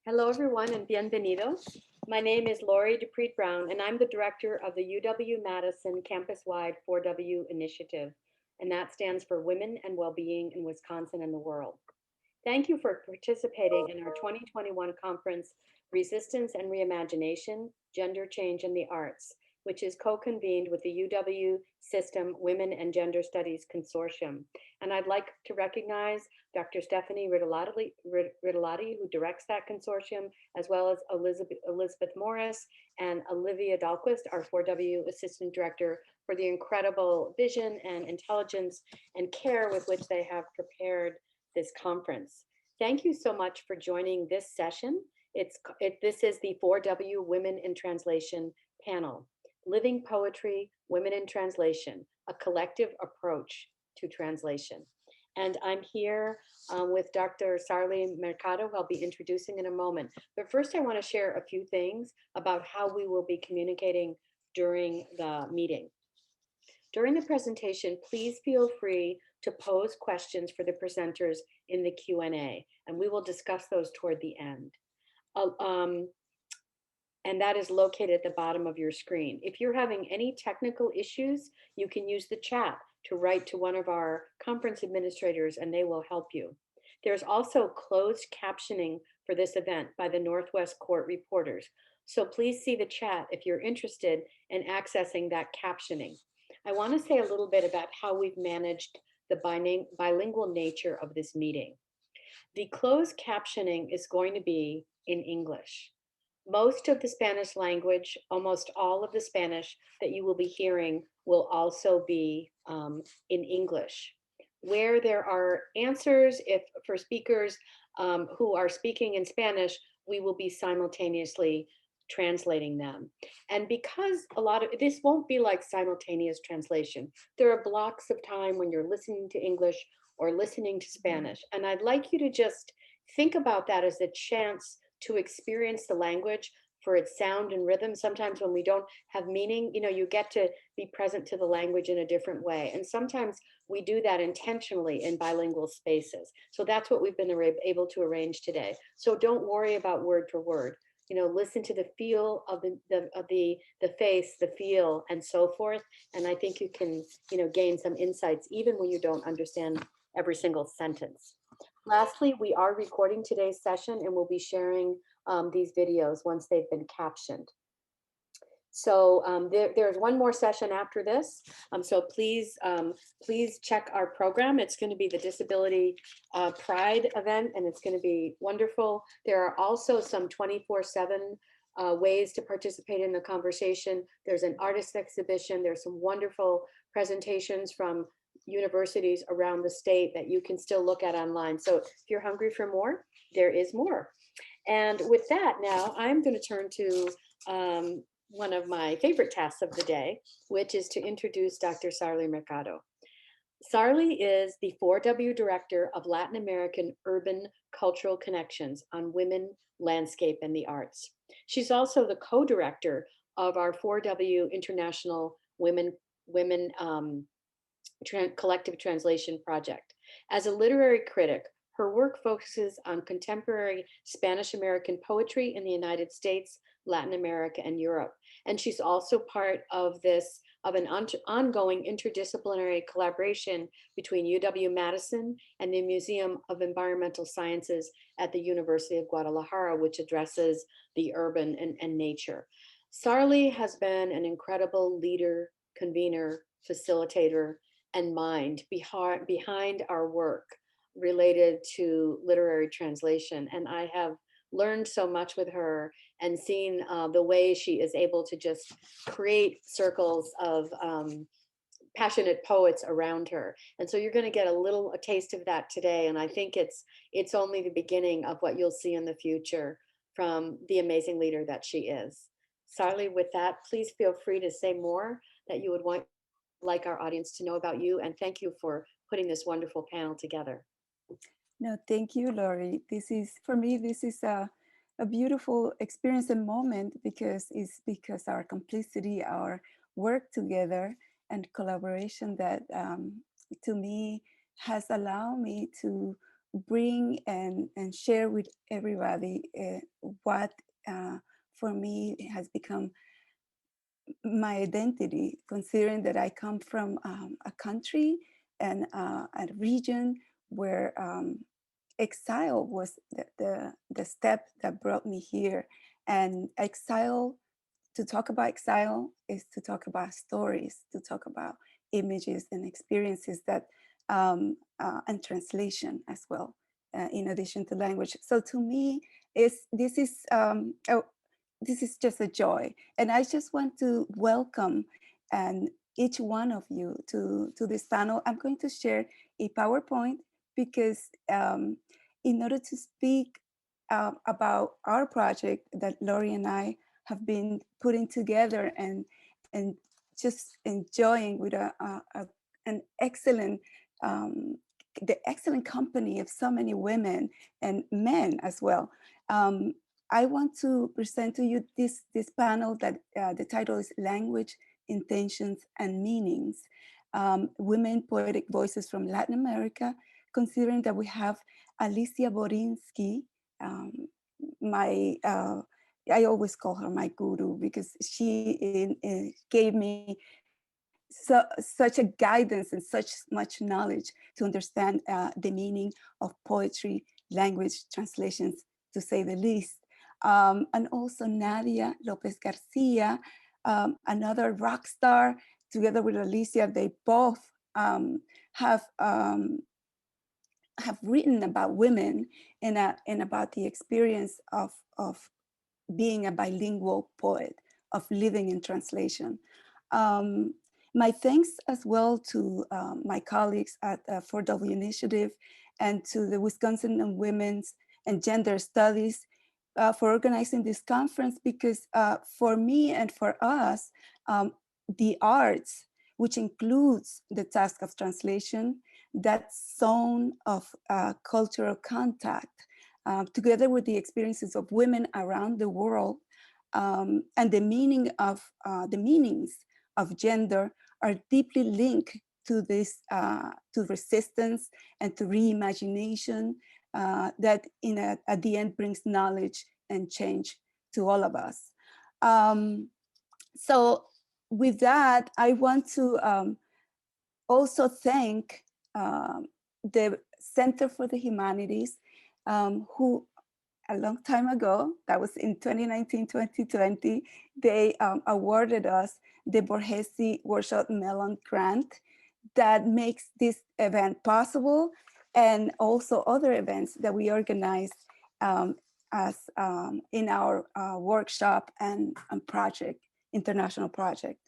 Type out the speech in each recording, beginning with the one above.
Hello, everyone, and bienvenidos. My name is Lori Dupreet Brown, and I'm the director of the UW-Madison campus-wide 4W initiative, and that stands for Women and Wellbeing in Wisconsin and the World. Thank you for participating in our 2021 conference, Resistance and Reimagination, Gender Change in the Arts, which is co-convened with the UW System Women and Gender Studies Consortium. And I'd like to recognize Dr. Stephanie Rittolotti, who directs that consortium, as well as Elizabeth Morris and Olivia Dahlquist, our 4W Assistant Director, for the incredible vision and intelligence and care with which they have prepared this conference. Thank you so much for joining this session. This is the 4W Women in Translation panel, Living Poetry, Women in Translation, a collective approach to translation. And I'm here with Dr. Sarli Mercado, who I'll be introducing in a moment. But first, I want to share a few things about how we will be communicating during the meeting. During the presentation, please feel free to pose questions for the presenters in the Q&A, and we will discuss those toward the end. And that is located at the bottom of your screen. If you're having any technical issues, you can use the chat to write to one of our conference administrators and they will help you. There's also closed captioning for this event by the Northwest Court reporters. So please see the chat if you're interested in accessing that captioning. I want to say a little bit about how we've managed the bilingual nature of this meeting. The closed captioning is going to be in English. Most of the Spanish language, almost all of the Spanish that you will be hearing will also be in English. Where there are answers, if for speakers who are speaking in Spanish, we will be simultaneously translating them. And because a lot of this won't be like simultaneous translation, there are blocks of time when you're listening to English or listening to Spanish. And I'd like you to just think about that as a chance to experience the language for its sound and rhythm. Sometimes when we don't have meaning, you get to be present to the language in a different way. And sometimes we do that intentionally in bilingual spaces. So that's what we've been able to arrange today. So don't worry about word for word. Listen to the feel of the face, the feel, and so forth. And I think you can, gain some insights even when you don't understand every single sentence. Lastly, we are recording today's session and we'll be sharing these videos once they've been captioned. So there's one more session after this. So please check our program. It's going to be the Disability Pride event, and it's going to be wonderful. There are also some 24/7 ways to participate in the conversation. There's an artist exhibition. There's some wonderful presentations from universities around the state that you can still look at online. So if you're hungry for more, there is more. And with that, now I'm going to turn to one of my favorite tasks of the day, which is to introduce Dr. Sarli Mercado. Sarli is the 4W Director of Latin American Urban Cultural Connections on Women, Landscape, and the Arts. She's also the co-director of our 4W International Women Collective Translation Project. As a literary critic, her work focuses on contemporary Spanish American poetry in the United States, Latin America, and Europe. And she's also part of an ongoing interdisciplinary collaboration between UW-Madison and the Museum of Environmental Sciences at the University of Guadalajara, which addresses the urban and nature. Sarli has been an incredible leader, convener, facilitator, and mind behind our work related to literary translation. And I have learned so much with her and seen the way she is able to just create circles of passionate poets around her. And so you're going to get a taste of that today. And I think it's only the beginning of what you'll see in the future from the amazing leader that she is. Sarli, with that, please feel free to say more that you would like our audience to know about you. And thank you for putting this wonderful panel together. No, thank you, Lori. For me, this is a beautiful experience and moment because our complicity, our work together and collaboration that to me has allowed me to bring and share with everybody what for me has become my identity, considering that I come from a country and a region where exile was the step that brought me here. And exile, to talk about exile is to talk about stories, to talk about images and experiences that, and translation as well, in addition to language. So to me, this is just a joy. And I just want to welcome and each one of you to this panel. I'm going to share a PowerPoint because in order to speak about our project that Lori and I have been putting together and just enjoying with an excellent the excellent company of so many women and men as well. Um, I want to present to you this panel that the title is Language, Intentions, and Meanings. Women Poetic Voices from Latin America, considering that we have Alicia Borinsky, um, I always call her my guru because she gave me such a guidance and such much knowledge to understand the meaning of poetry, language, translations, to say the least. And also Nadia López Garcia, another rock star, together with Alicia, they both have have written about women and about the experience of being a bilingual poet, of living in translation. Um, my thanks as well to my colleagues at 4W Initiative and to the Wisconsin and Women's and Gender Studies for organizing this conference, because for me and for us, the arts, which includes the task of translation, that zone of cultural contact, together with the experiences of women around the world, and the meanings of gender are deeply linked to this, to resistance and to reimagination that at the end brings knowledge and change to all of us. So with that, I want to also thank the Center for the Humanities, who a long time ago, that was in 2019, 2020, they awarded us the Borghese Workshop Mellon Grant that makes this event possible, and also other events that we organize as in our workshop and project, international project.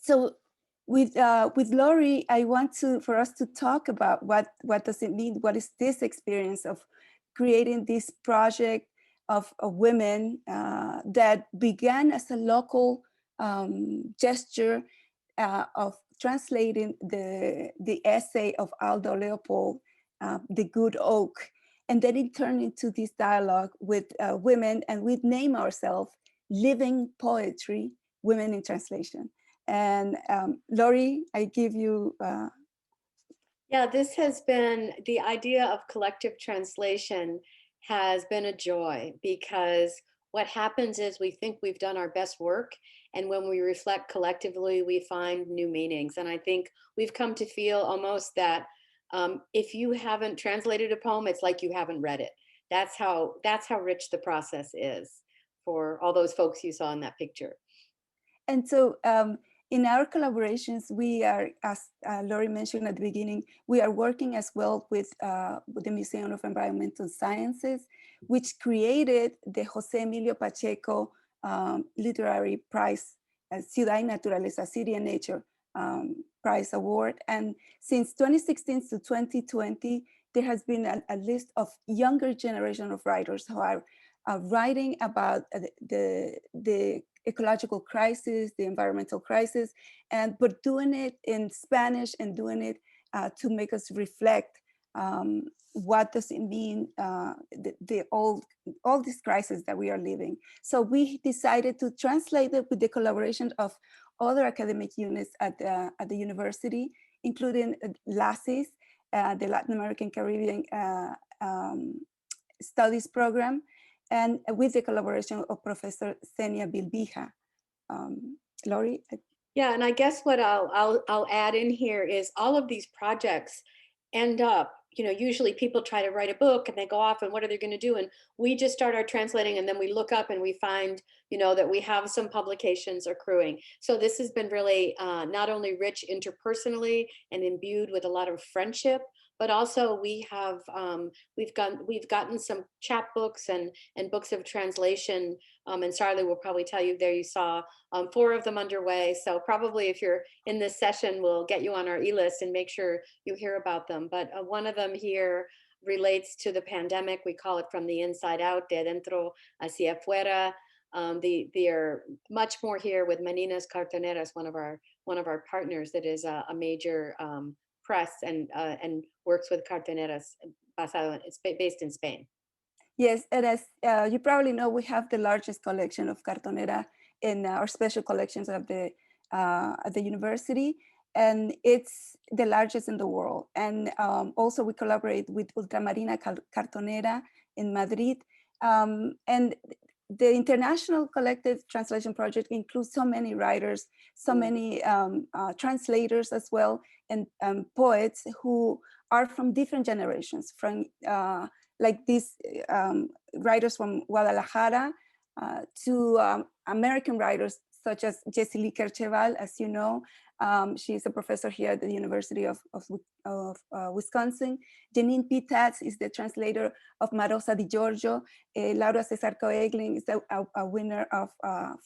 So with Lori, I want for us to talk about what does it mean? What is this experience of creating this project of women that began as a local gesture of translating the essay of Aldo Leopold, The Good Oak. And then it turned into this dialogue with women, and we name ourselves Living Poetry, Women in Translation. And Lori, I give you. Yeah, this has been, the idea of collective translation has been a joy, because what happens is we think we've done our best work, and when we reflect collectively, we find new meanings. And I think we've come to feel almost that if you haven't translated a poem, it's like you haven't read it. That's how rich the process is for all those folks you saw in that picture. And so in our collaborations, we are, as Lori mentioned at the beginning, we are working as well with the Museum of Environmental Sciences, which created the Jose Emilio Pacheco Literary Prize, Ciudad y Naturaleza, City and Nature Prize Award. And since 2016 to 2020, there has been a list of younger generation of writers who are writing about the ecological crisis, the environmental crisis, but doing it in Spanish and doing it to make us reflect what does it mean, all these crises that we are living. So we decided to translate it with the collaboration of other academic units at the university, including LASIS the Latin American Caribbean Studies Program, and with the collaboration of Professor Xenia Bilbija. Lori? Yeah, and I guess what I'll add in here is all of these projects end up, usually people try to write a book and they go off and what are they going to do? And we just start our translating and then we look up and we find, that we have some publications accruing. So this has been really not only rich interpersonally and imbued with a lot of friendship, but also we've gotten some chapbooks and books of translation. And Charlie will probably tell you there you saw 4 of them underway. So probably if you're in this session, we'll get you on our e-list and make sure you hear about them. But one of them here relates to the pandemic. We call it From the Inside Out, de dentro hacia afuera. They are much more here with Manines Cartoneras, one of our partners that is a major press and works with cartoneras. It's based in Spain. Yes, and as you probably know, we have the largest collection of cartonera in our special collections of at the university, and it's the largest in the world. And also we collaborate with Ultramarina Cartonera in Madrid. And the International Collective Translation Project includes so many writers, so many translators as well, and poets who are from different generations, from like these writers from Guadalajara to American writers such as Jessie Lee Kercheval, as you know. She's a professor here at the University of Wisconsin. Janine Pitats is the translator of Marosa Di Giorgio. Laura Cesar Coeglin is a winner of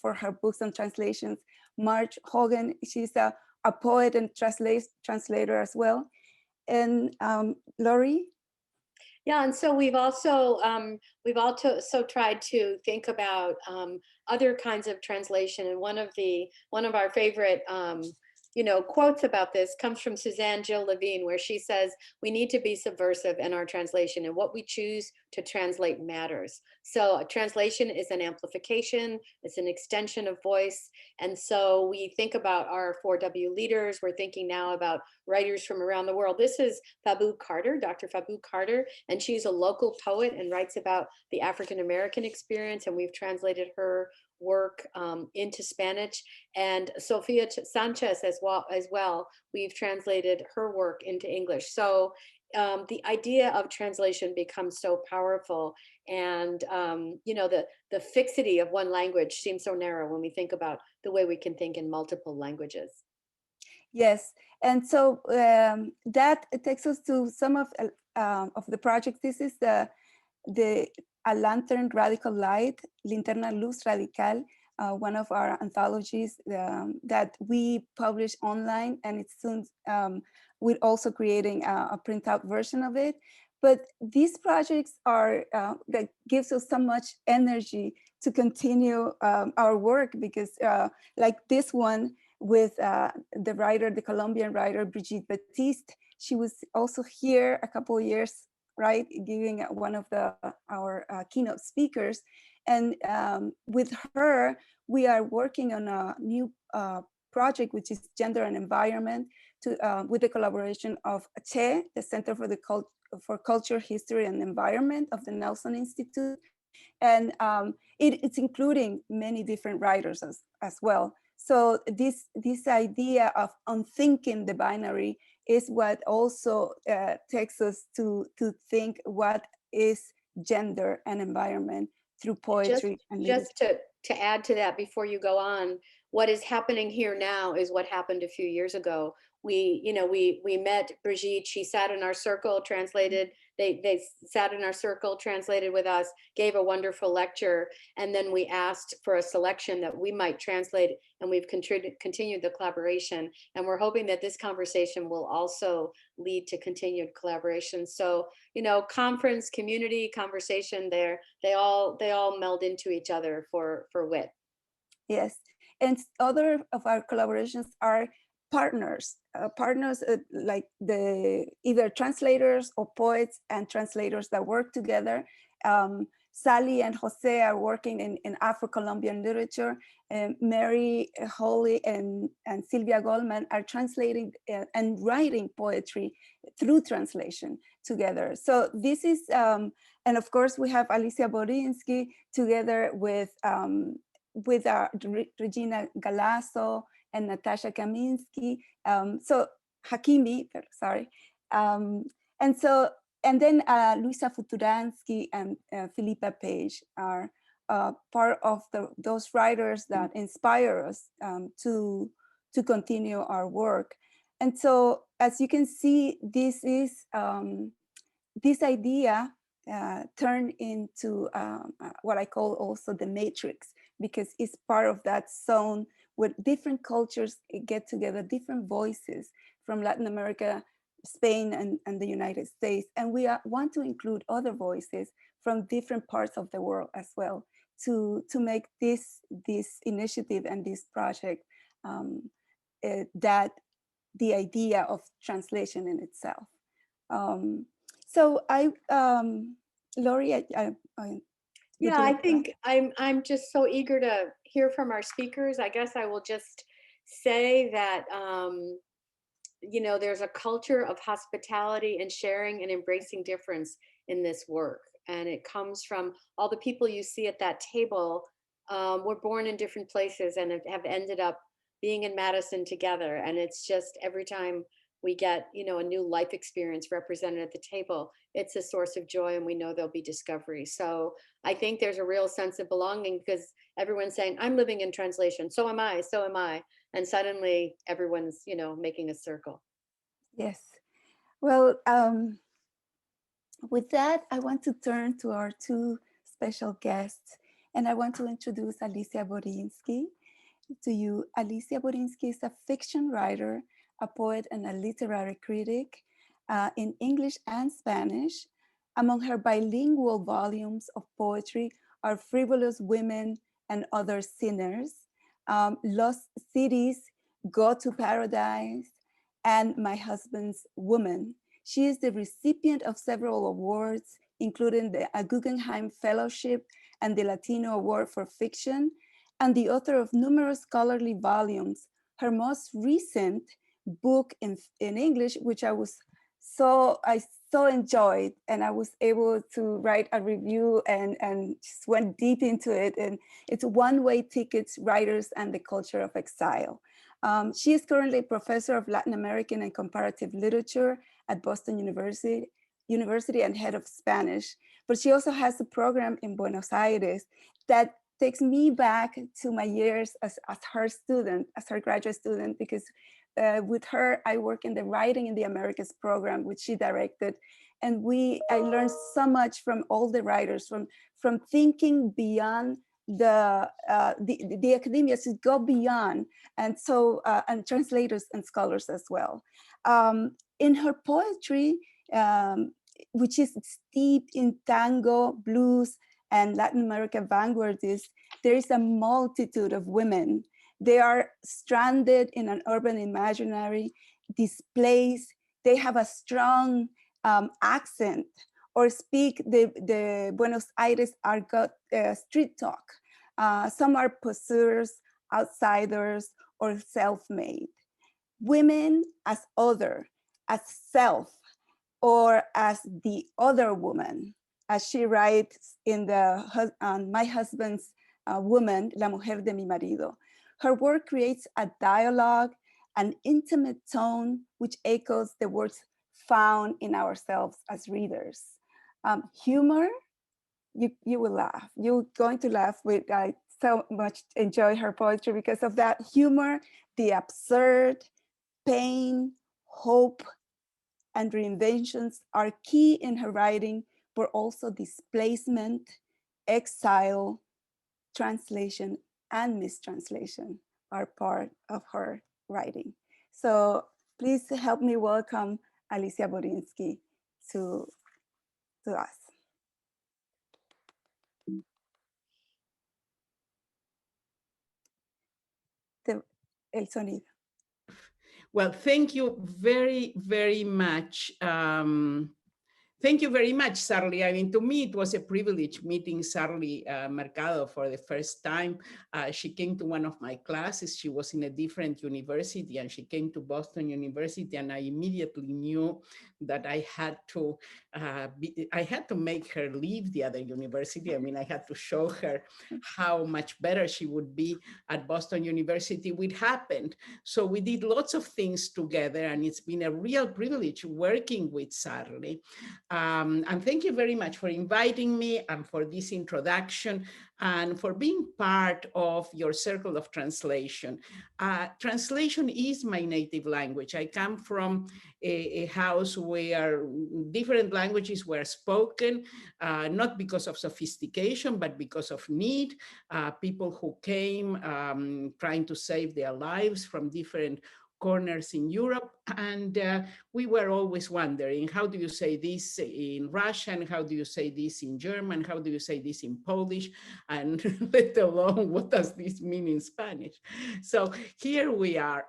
for her books on translations. Marge Hogan, she's a poet and translator as well. And Lori? Yeah, and so we've also tried to think about other kinds of translation, and one of our favorite quotes about this comes from Suzanne Jill Levine, where she says we need to be subversive in our translation, and what we choose to translate matters. So a translation is an amplification, it's an extension of voice, and so we think about our 4W leaders. We're thinking now about writers from around the world. This is Babu Carter, Dr. Babu Carter, and she's a local poet and writes about the African American experience, and we've translated her work into Spanish. And Sofia Sanchez as well, we've translated her work into English. So the idea of translation becomes so powerful, and the fixity of one language seems so narrow when we think about the way we can think in multiple languages. Yes, and so that takes us to some of the projects. This is the A Lantern Radical Light, Linterna Luz Radical, one of our anthologies that we publish online, and it's soon we're also creating a printout version of it. But these projects are that gives us so much energy to continue our work, because like this one with the Colombian writer Brigitte Batiste, she was also here a couple of years, right, giving one of our keynote speakers. And with her, we are working on a new project, which is Gender and Environment, with the collaboration of CHE, the Center for Culture, History, and Environment of the Nelson Institute. And it's including many different writers as well. So this idea of unthinking the binary is what also takes us to think what is gender and environment through poetry. Just to add to that before you go on, what is happening here now is what happened a few years ago. We met Brigitte. She sat in our circle, translated. They sat in our circle, translated with us, gave a wonderful lecture, and then we asked for a selection that we might translate, and we've continued the collaboration. And we're hoping that this conversation will also lead to continued collaboration. So conference, community, conversation, they all meld into each other for wit. Yes, and other of our collaborations are partners like either translators or poets and translators that work together. Sally and Jose are working in Afro-Colombian literature. Mary, Holly, and Sylvia Goldman are translating and writing poetry through translation together. So this is, and of course we have Alicia Borinsky together with Regina Galasso and Natasha Kaminsky. So Hakimi, sorry. And then Luisa Futuransky and Philippa Page are part of those writers that inspire us to continue our work. And so, as you can see, this is this idea turned into what I call also the matrix, because it's part of that zone where different cultures get together, different voices from Latin America, Spain, and the United States. And we want to include other voices from different parts of the world as well to make this initiative and this project that the idea of translation in itself. So Lori, yeah, I think I'm just so eager to hear from our speakers. I guess I will just say that you know, there's a culture of hospitality and sharing and embracing difference in this work. And it comes from all the people you see at that table were born in different places and have ended up being in Madison together. And it's just every time we get, you know, a new life experience represented at the table, it's a source of joy, and we know there'll be discovery. So I think there's a real sense of belonging because everyone's saying, I'm living in translation. So am I. So am I. And suddenly everyone's, you know, making a circle. Yes. Well, with that, I want to turn to our two special guests, and I want to introduce Alicia Borinsky to you. Alicia Borinsky is a fiction writer, a poet, and a literary critic in English and Spanish. Among her bilingual volumes of poetry are Frivolous Women and Other Sinners, Lost Cities, Go to Paradise, and My Husband's Woman. She is the recipient of several awards, including the Guggenheim Fellowship and the Latino Award for Fiction, and the author of numerous scholarly volumes. Her most recent book in English, which I so enjoyed, and I was able to write a review and just went deep into it. And it's One-Way Tickets, Writers and the Culture of Exile. She is currently a professor of Latin American and comparative literature at Boston University and head of Spanish. But she also has a program in Buenos Aires that takes me back to my years as her student, as her graduate student, because with her, I work in the Writing in the Americas program, which she directed. And I learned so much from all the writers, from thinking beyond the academia, to go beyond, and so and translators and scholars as well. In her poetry, which is steeped in tango, blues, and Latin American vanguardists, there is a multitude of women. They are stranded in an urban imaginary, displaced. They have a strong accent, or speak the Buenos Aires argot street talk. Some are poseurs, outsiders, or self-made. Women as other, as self, or as the other woman, as she writes in My Husband's Woman, La Mujer de mi Marido. Her work creates a dialogue, an intimate tone, which echoes the words found in ourselves as readers. Humor, you will laugh. You're going to laugh. I so much enjoy her poetry because of that humor, the absurd, pain, hope, and reinventions are key in her writing, but also displacement, exile, translation, and mistranslation are part of her writing. So please help me welcome Alicia Borinsky to us. El sonido. Well, thank you very, very much. Thank you very much, Sarli. I mean, to me, it was a privilege meeting Sarli Mercado for the first time. She came to one of my classes. She was in a different university, and she came to Boston University, and I immediately knew that I had to make her leave the other university. I mean, I had to show her how much better she would be at Boston University, which happened. So we did lots of things together, and it's been a real privilege working with Sarli. And thank you very much for inviting me and for this introduction and for being part of your circle of translation. Translation is my native language. I come from a house where different languages were spoken, not because of sophistication, but because of need. People who came trying to save their lives from different corners in Europe. And we were always wondering, how do you say this in Russian? How do you say this in German? How do you say this in Polish? And let alone, what does this mean in Spanish? So here we are.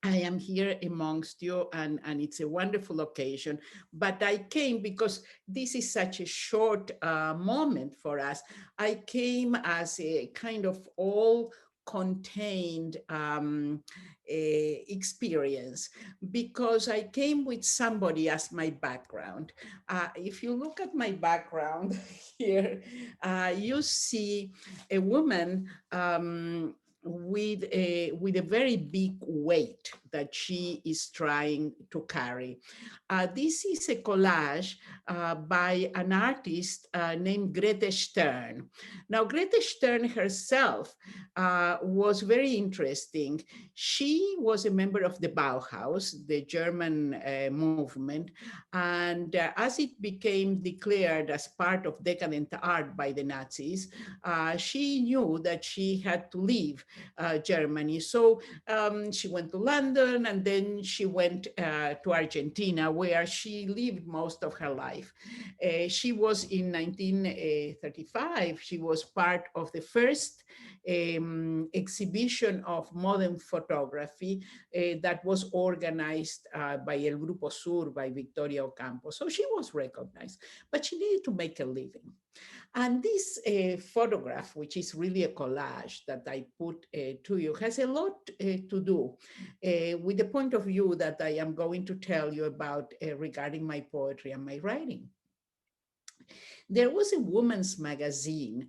I am here amongst you, and it's a wonderful occasion. But I came because this is such a short moment for us. I came as a kind of all contained experience, because I came with somebody as my background. If you look at my background here, you see a woman with a very big weight that she is trying to carry. This is a collage by an artist named Greta Stern. Now, Greta Stern herself was very interesting. She was a member of the Bauhaus, the German movement, and as it became declared as part of decadent art by the Nazis, she knew that she had to leave Germany. So she went to London, and then she went to Argentina, where she lived most of her life. She was in 1935, she was part of the first exhibition of modern photography that was organized by El Grupo Sur, by Victoria Ocampo. So she was recognized, but she needed to make a living. And this photograph, which is really a collage that I put to you, has a lot to do with the point of view that I am going to tell you about regarding my poetry and my writing. There was a women's magazine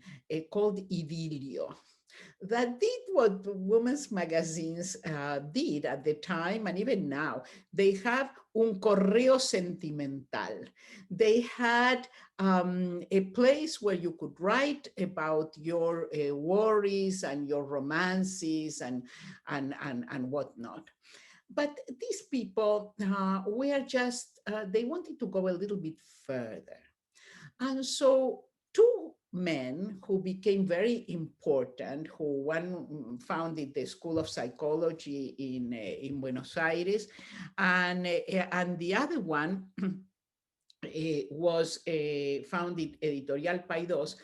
called Idilio that did what women's magazines did at the time, and even now. They have un correo sentimental. They had a place where you could write about your worries and your romances and whatnot. But these people were just, they wanted to go a little bit further. And so two men who became very important, who one founded the School of Psychology in Buenos Aires, and the other one was founded Editorial Paidós,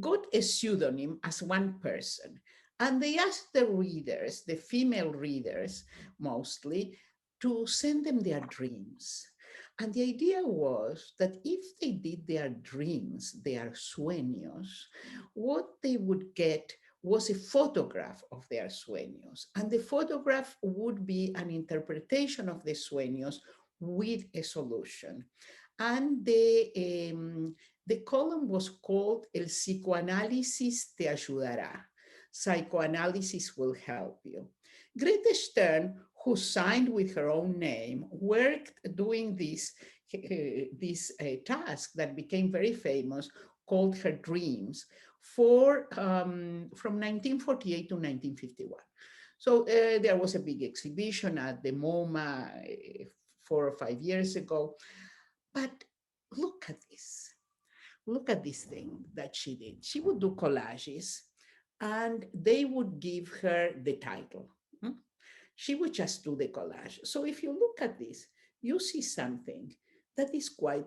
got a pseudonym as one person. And they asked the readers, the female readers mostly, to send them their dreams. And the idea was that if they did their dreams, their sueños, what they would get was a photograph of their sueños. And the photograph would be an interpretation of the sueños with a solution. And the column was called El psicoanálisis te ayudará. Psychoanalysis will help you. Greta Stern, who signed with her own name, worked doing this task that became very famous, called her dreams, for from 1948 to 1951. So there was a big exhibition at the MoMA 4 or 5 years ago. But look at this. Look at this thing that she did. She would do collages, and they would give her the title. She would just do the collage. So if you look at this, you see something that is quite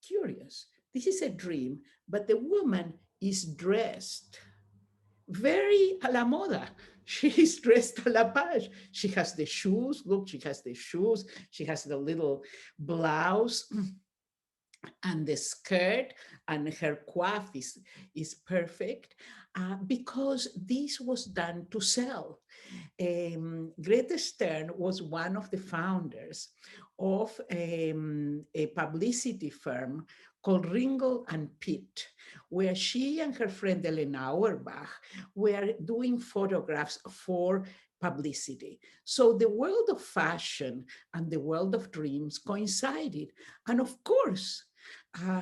curious. This is a dream, but the woman is dressed very a la moda. She is dressed a la page. She has the shoes. Look, she has the shoes. She has the little blouse. and the skirt and her coif is perfect, because this was done to sell. Greta Stern was one of the founders of a publicity firm called Ringel and Pitt, where she and her friend Elena Auerbach were doing photographs for publicity. So the world of fashion and the world of dreams coincided. And of course, uh,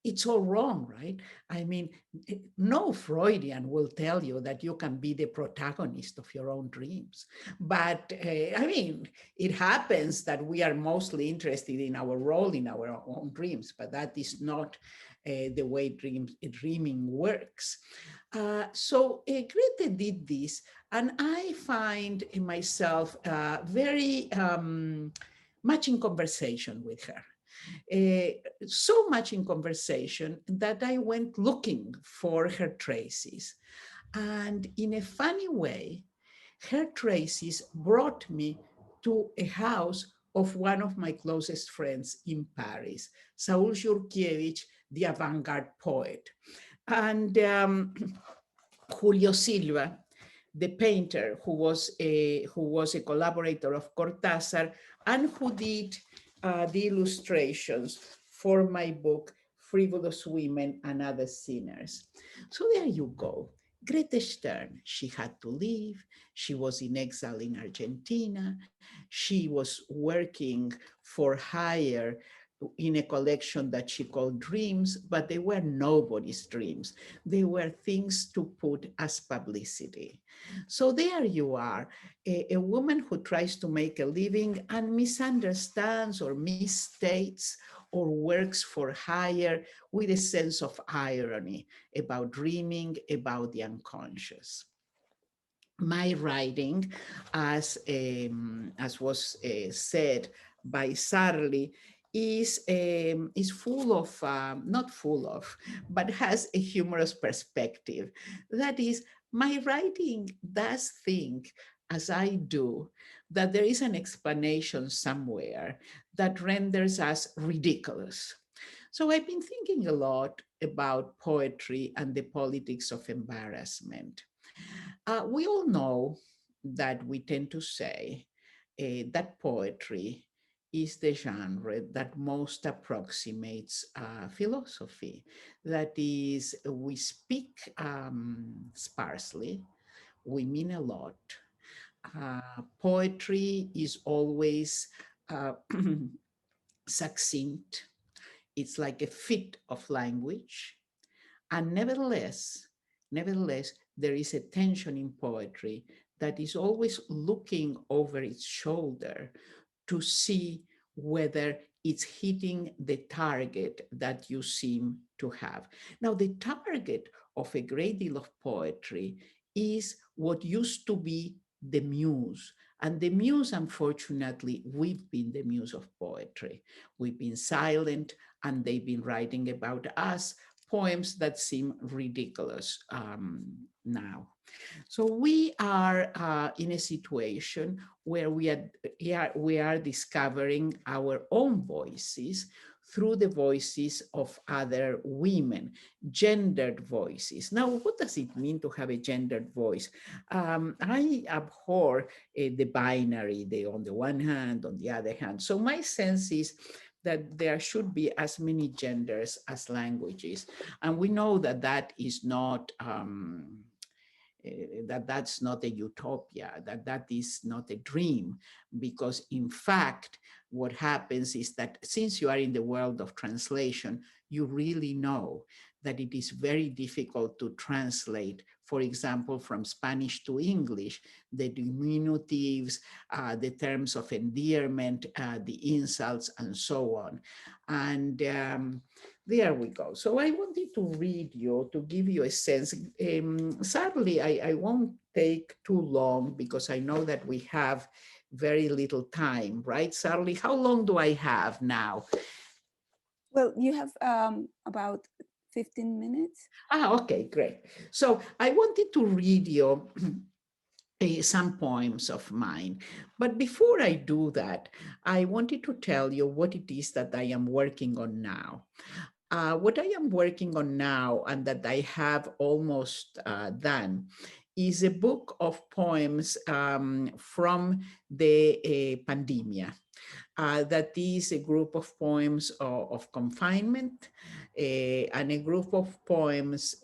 it's all wrong, right? I mean, no Freudian will tell you that you can be the protagonist of your own dreams. But I mean, it happens that we are mostly interested in our role in our own dreams, but that is not the way dreaming works. So Greta did this, and I find myself very much in conversation with her. So much in conversation that I went looking for her traces. And in a funny way, her traces brought me to a house of one of my closest friends in Paris, Saul Jurkiewicz, the avant-garde poet. And Julio Silva, the painter who was a collaborator of Cortázar and who did the illustrations for my book, Frivolous Women and Other Sinners. So there you go. Greta Stern, she had to leave. She was in exile in Argentina. She was working for hire in a collection that she called Dreams, but they were nobody's dreams. They were things to put as publicity. So there you are, a woman who tries to make a living and misunderstands or misstates or works for hire with a sense of irony about dreaming, about the unconscious. My writing, as was said by Sarli, is full of, not full of, but has a humorous perspective. That is, my writing does think, as I do, that there is an explanation somewhere that renders us ridiculous. So I've been thinking a lot about poetry and the politics of embarrassment. We all know that we tend to say that poetry is the genre that most approximates philosophy. That is, we speak sparsely, we mean a lot. Poetry is always succinct. It's like a fit of language. And nevertheless, there is a tension in poetry that is always looking over its shoulder to see whether it's hitting the target that you seem to have. Now, the target of a great deal of poetry is what used to be the muse. And the muse, unfortunately, we've been the muse of poetry. We've been silent, and they've been writing about us poems that seem ridiculous now. So we are in a situation where we are discovering our own voices through the voices of other women, gendered voices. Now, what does it mean to have a gendered voice? I abhor the binary, on the one hand, on the other hand. So my sense is that there should be as many genders as languages. And we know that that is not, that's not a utopia, that is not a dream, because in fact, what happens is that since you are in the world of translation, you really know that it is very difficult to translate, for example, from Spanish to English, the diminutives, the terms of endearment, the insults, and so on. And there we go. So I wanted to read you to give you a sense. Sadly, I won't take too long because I know that we have very little time, right, Sadly? How long do I have now? Well, you have about 15 minutes. Okay, great. So I wanted to read you some poems of mine. But before I do that, I wanted to tell you what it is that I am working on now. What I am working on now and that I have almost done is a book of poems from the pandemia. That is a group of poems of confinement and a group of poems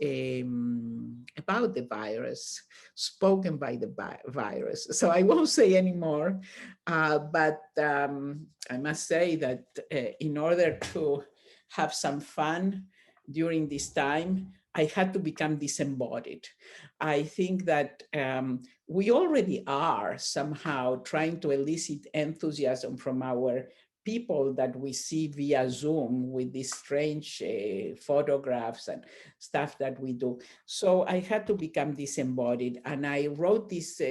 about the virus, spoken by the virus. So I won't say any more, but I must say that in order to have some fun during this time, I had to become disembodied. I think that we already are somehow trying to elicit enthusiasm from our people that we see via Zoom with these strange photographs and stuff that we do. So I had to become disembodied, and I wrote this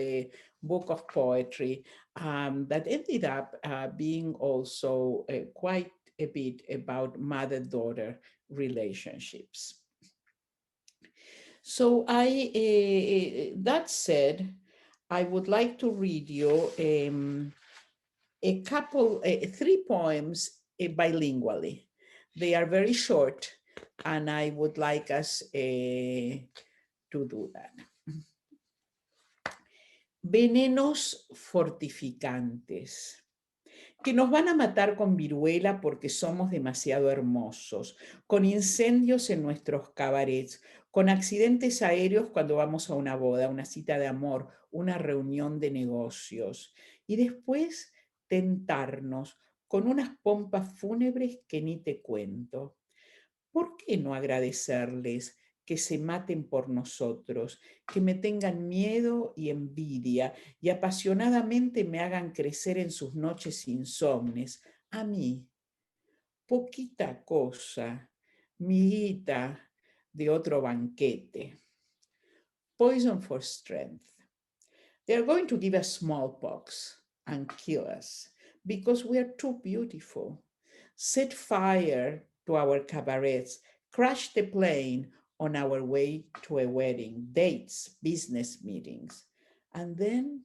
book of poetry that ended up being also quite a bit about mother-daughter relationships. So that said, I would like to read you a couple, 3 poems bilingually. They are very short, and I would like us to do that. Venenos fortificantes, que nos van a matar con viruela porque somos demasiado hermosos, con incendios en nuestros cabarets, con accidentes aéreos cuando vamos a una boda, una cita de amor, una reunión de negocios, y después tentarnos con unas pompas fúnebres que ni te cuento. ¿Por qué no agradecerles que se maten por nosotros, que me tengan miedo y envidia y apasionadamente me hagan crecer en sus noches insomnes? A mí, poquita cosa, miguita de otro banquete. Poison for strength. They are going to give us smallpox and kill us because we are too beautiful. Set fire to our cabarets, crash the plane on our way to a wedding, dates, business meetings, and then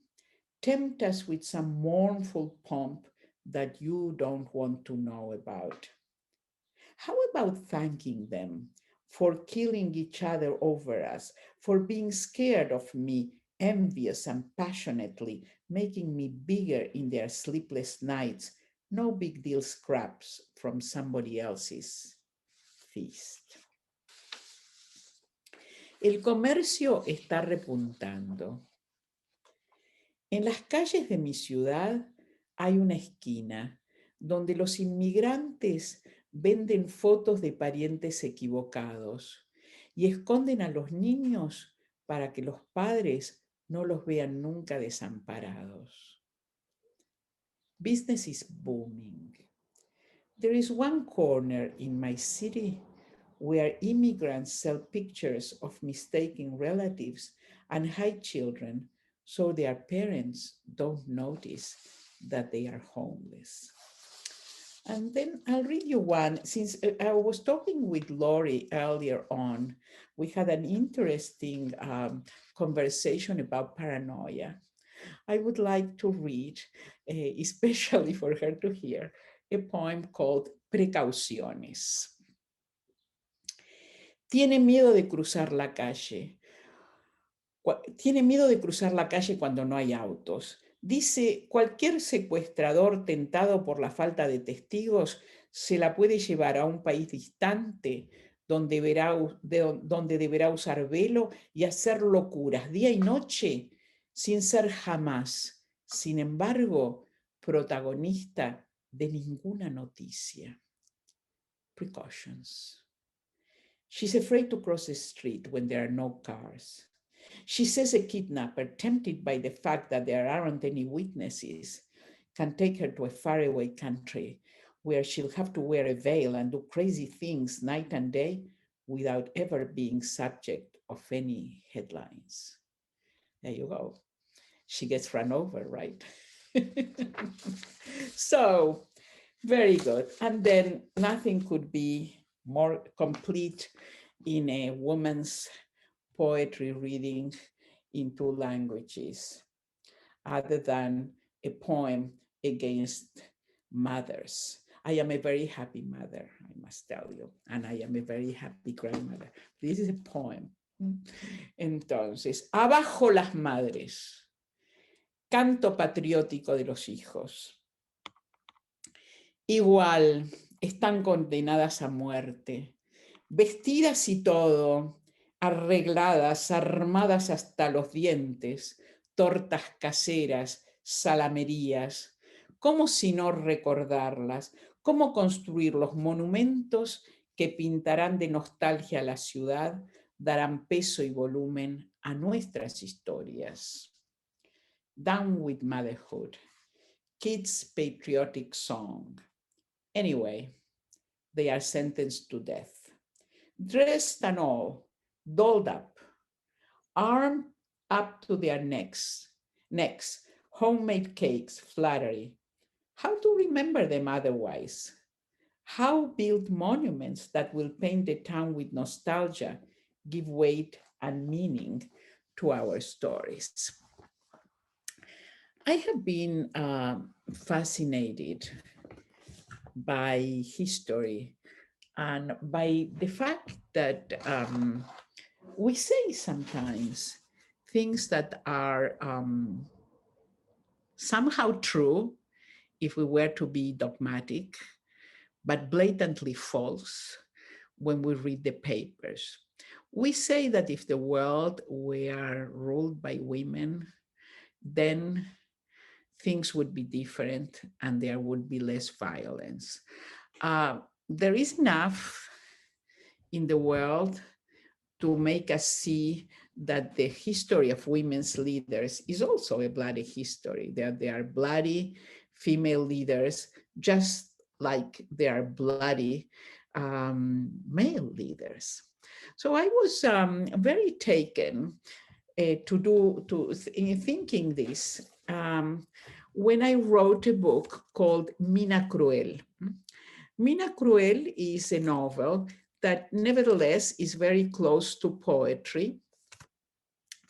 tempt us with some mournful pomp that you don't want to know about. How about thanking them for killing each other over us, for being scared of me, envious and passionately, making me bigger in their sleepless nights, no big deal scraps from somebody else's feast. El comercio está repuntando. En las calles de mi ciudad hay una esquina donde los inmigrantes venden fotos de parientes equivocados y esconden a los niños para que los padres no los vean nunca desamparados. Business is booming. There is one corner in my city where immigrants sell pictures of mistaken relatives and hide children so their parents don't notice that they are homeless. And then I'll read you one. Since I was talking with Lori earlier on, we had an interesting conversation about paranoia. I would like to read, especially for her to hear, a poem called Precauciones. Tiene miedo de cruzar la calle. Tiene miedo de cruzar la calle cuando no hay autos. Dice, cualquier secuestrador tentado por la falta de testigos se la puede llevar a un país distante donde deberá usar velo y hacer locuras día y noche sin ser jamás, sin embargo, protagonista de ninguna noticia. Precautions. She's afraid to cross the street when there are no cars. She says a kidnapper, tempted by the fact that there aren't any witnesses, can take her to a faraway country where she'll have to wear a veil and do crazy things night and day without ever being subject of any headlines. There you go. She gets run over, right? So, very good. And then nothing could be more complete in a woman's poetry reading in 2 languages. other than a poem against mothers. I am a very happy mother, I must tell you, and I am a very happy grandmother. This is a poem. Entonces, abajo las madres, canto patriótico de los hijos. Igual, están condenadas a muerte, vestidas y todo, arregladas, armadas hasta los dientes, tortas caseras, salamerías. ¿Cómo si no recordarlas? ¿Cómo construir los monumentos que pintarán de nostalgia a la ciudad, darán peso y volumen a nuestras historias? Down with Motherhood, Kids' Patriotic Song. Anyway, they are sentenced to death. Dressed and all, dolled up, armed up to their necks, homemade cakes, flattery. How to remember them otherwise? How build monuments that will paint the town with nostalgia, give weight and meaning to our stories? I have been fascinated by history and by the fact that we say sometimes things that are somehow true if we were to be dogmatic, but blatantly false when we read the papers. We say that if the world were ruled by women, then things would be different and there would be less violence. There is enough in the world to make us see that the history of women's leaders is also a bloody history. There are bloody female leaders, just like there are bloody male leaders. So I was very taken in thinking this when I wrote a book called Mina Cruel. Mina Cruel is a novel that nevertheless is very close to poetry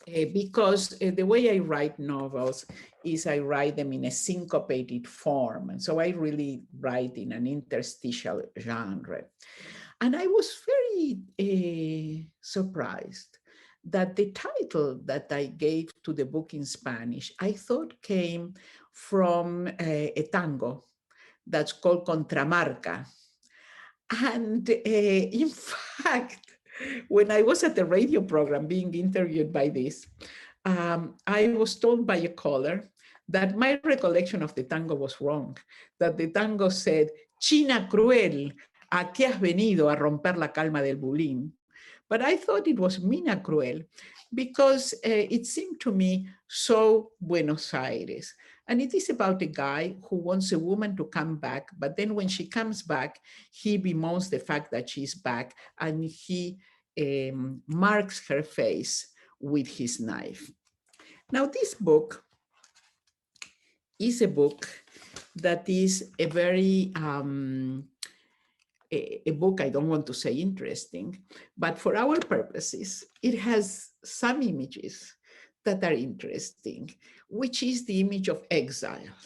because the way I write novels is I write them in a syncopated form. And so I really write in an interstitial genre. And I was very surprised that the title that I gave to the book in Spanish, I thought came from a tango that's called Contramarca. And in fact, when I was at the radio program being interviewed by this, I was told by a caller that my recollection of the tango was wrong, that the tango said, China cruel, ¿a qué has venido a romper la calma del bulín? But I thought it was Mina Cruel because it seemed to me so Buenos Aires. And it is about a guy who wants a woman to come back, but then when she comes back, he bemoans the fact that she's back and he marks her face with his knife. Now, this book is a book that is a very, a book I don't want to say interesting, but for our purposes, it has some images that are interesting, which is the image of exile.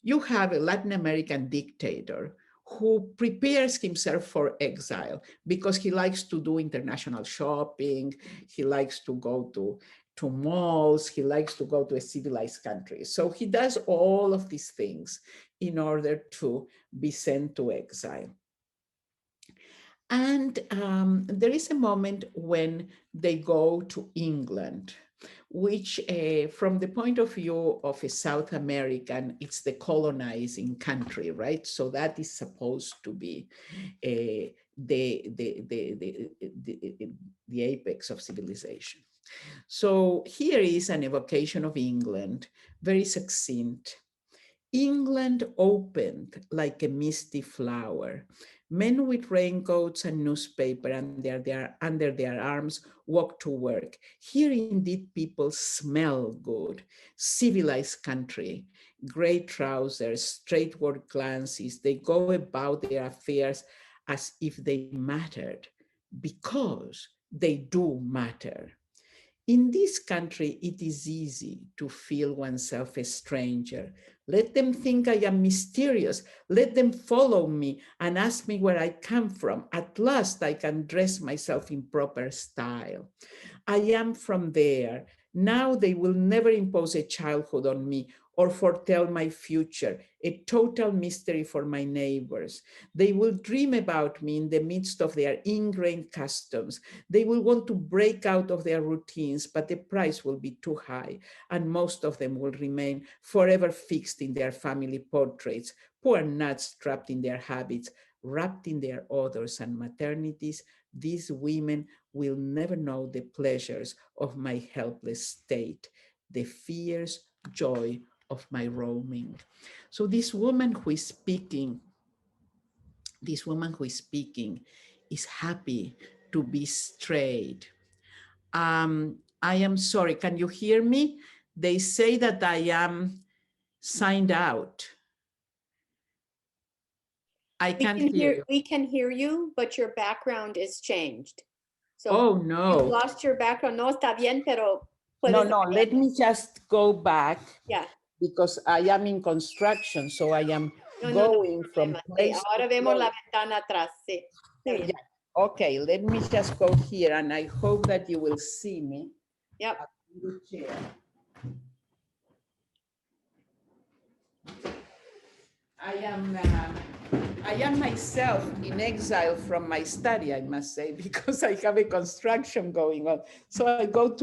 You have a Latin American dictator who prepares himself for exile because he likes to do international shopping, he likes to go to malls, he likes to go to a civilized country. So he does all of these things in order to be sent to exile. And there is a moment when they go to England, which from the point of view of a South American, it's the colonizing country, right? So that is supposed to be the apex of civilization. So here is an evocation of England, very succinct. England opened like a misty flower. Men with raincoats and newspaper under their arms walk to work. Here indeed people smell good. Civilized country, gray trousers, straightward glances. They go about their affairs as if they mattered, because they do matter. In this country, it is easy to feel oneself a stranger. Let them think I am mysterious. Let them follow me and ask me where I come from. At last, I can dress myself in proper style. I am from there. Now they will never impose a childhood on me or foretell my future, a total mystery for my neighbors. They will dream about me in the midst of their ingrained customs. They will want to break out of their routines, but the price will be too high, and most of them will remain forever fixed in their family portraits, poor nuts trapped in their habits, wrapped in their odors and maternities. These women will never know the pleasures of my helpless state, the fierce joy of my roaming. So this woman who is speaking, is happy to be strayed. I am sorry, can you hear me? They say that I am signed out. I can't hear you. We can hear you, but your background is changed. So Oh, you no. lost your background. No, está bien, pero No, puedes. no, let me just go back. Yeah. Because I am in construction, so I am No, going from problema. Sí, place ahora to vemos la place. ventana atrás. Sí. Está bien. Yeah. Okay, let me just go here, and I hope that you will see me. Yep. I am myself in exile from my study, I must say, because I have a construction going on. So I go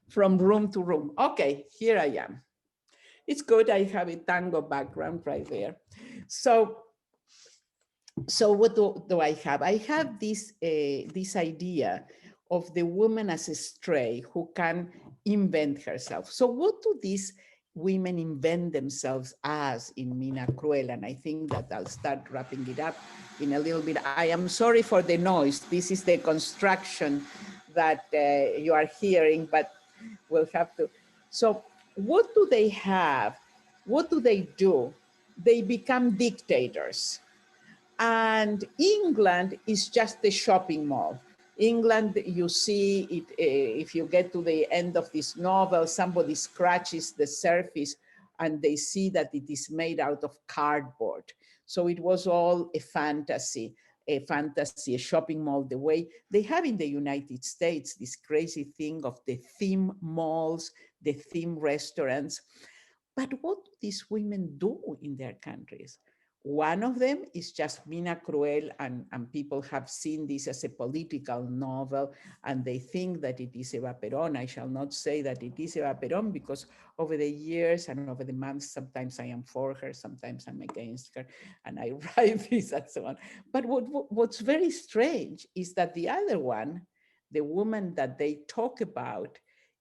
from room to room. Okay, here I am. It's good, I have a tango background right there. So what do I have? I have this idea of the woman as a stray who can invent herself. So what do these women invent themselves as in Mina Cruel? And I think that I'll start wrapping it up in a little bit. I am sorry for the noise. This is the construction that you are hearing, but we'll have to. So what do they have? What do they do? They become dictators. And England is just a shopping mall. England, you see it, if you get to the end of this novel, somebody scratches the surface and they see that it is made out of cardboard. So it was all a fantasy, a shopping mall, the way they have in the United States, this crazy thing of the theme malls, the theme restaurants. But what do these women do in their countries? One of them is just Mina Cruel, and people have seen this as a political novel, and they think that it is Eva Perón. I shall not say that it is Eva Perón, because over the years and over the months, sometimes I am for her, sometimes I'm against her, and I write this and so on. But what's very strange is that the other one, the woman that they talk about,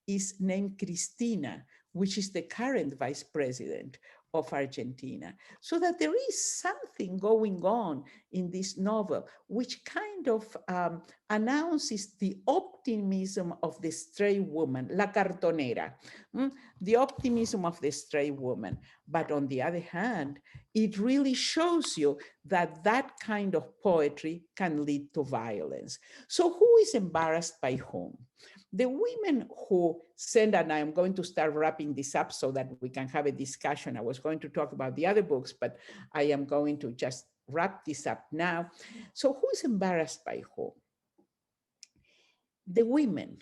is named Cristina, which is the current vice president of Argentina. So that there is something going on in this novel, which kind of announces the optimism of the stray woman, la cartonera, the optimism of the stray woman. But on the other hand, it really shows you that that kind of poetry can lead to violence. So who is embarrassed by whom? The women who send, and I'm going to start wrapping this up so that we can have a discussion. I was going to talk about the other books, but I am going to just wrap this up now. So who is embarrassed by whom? The women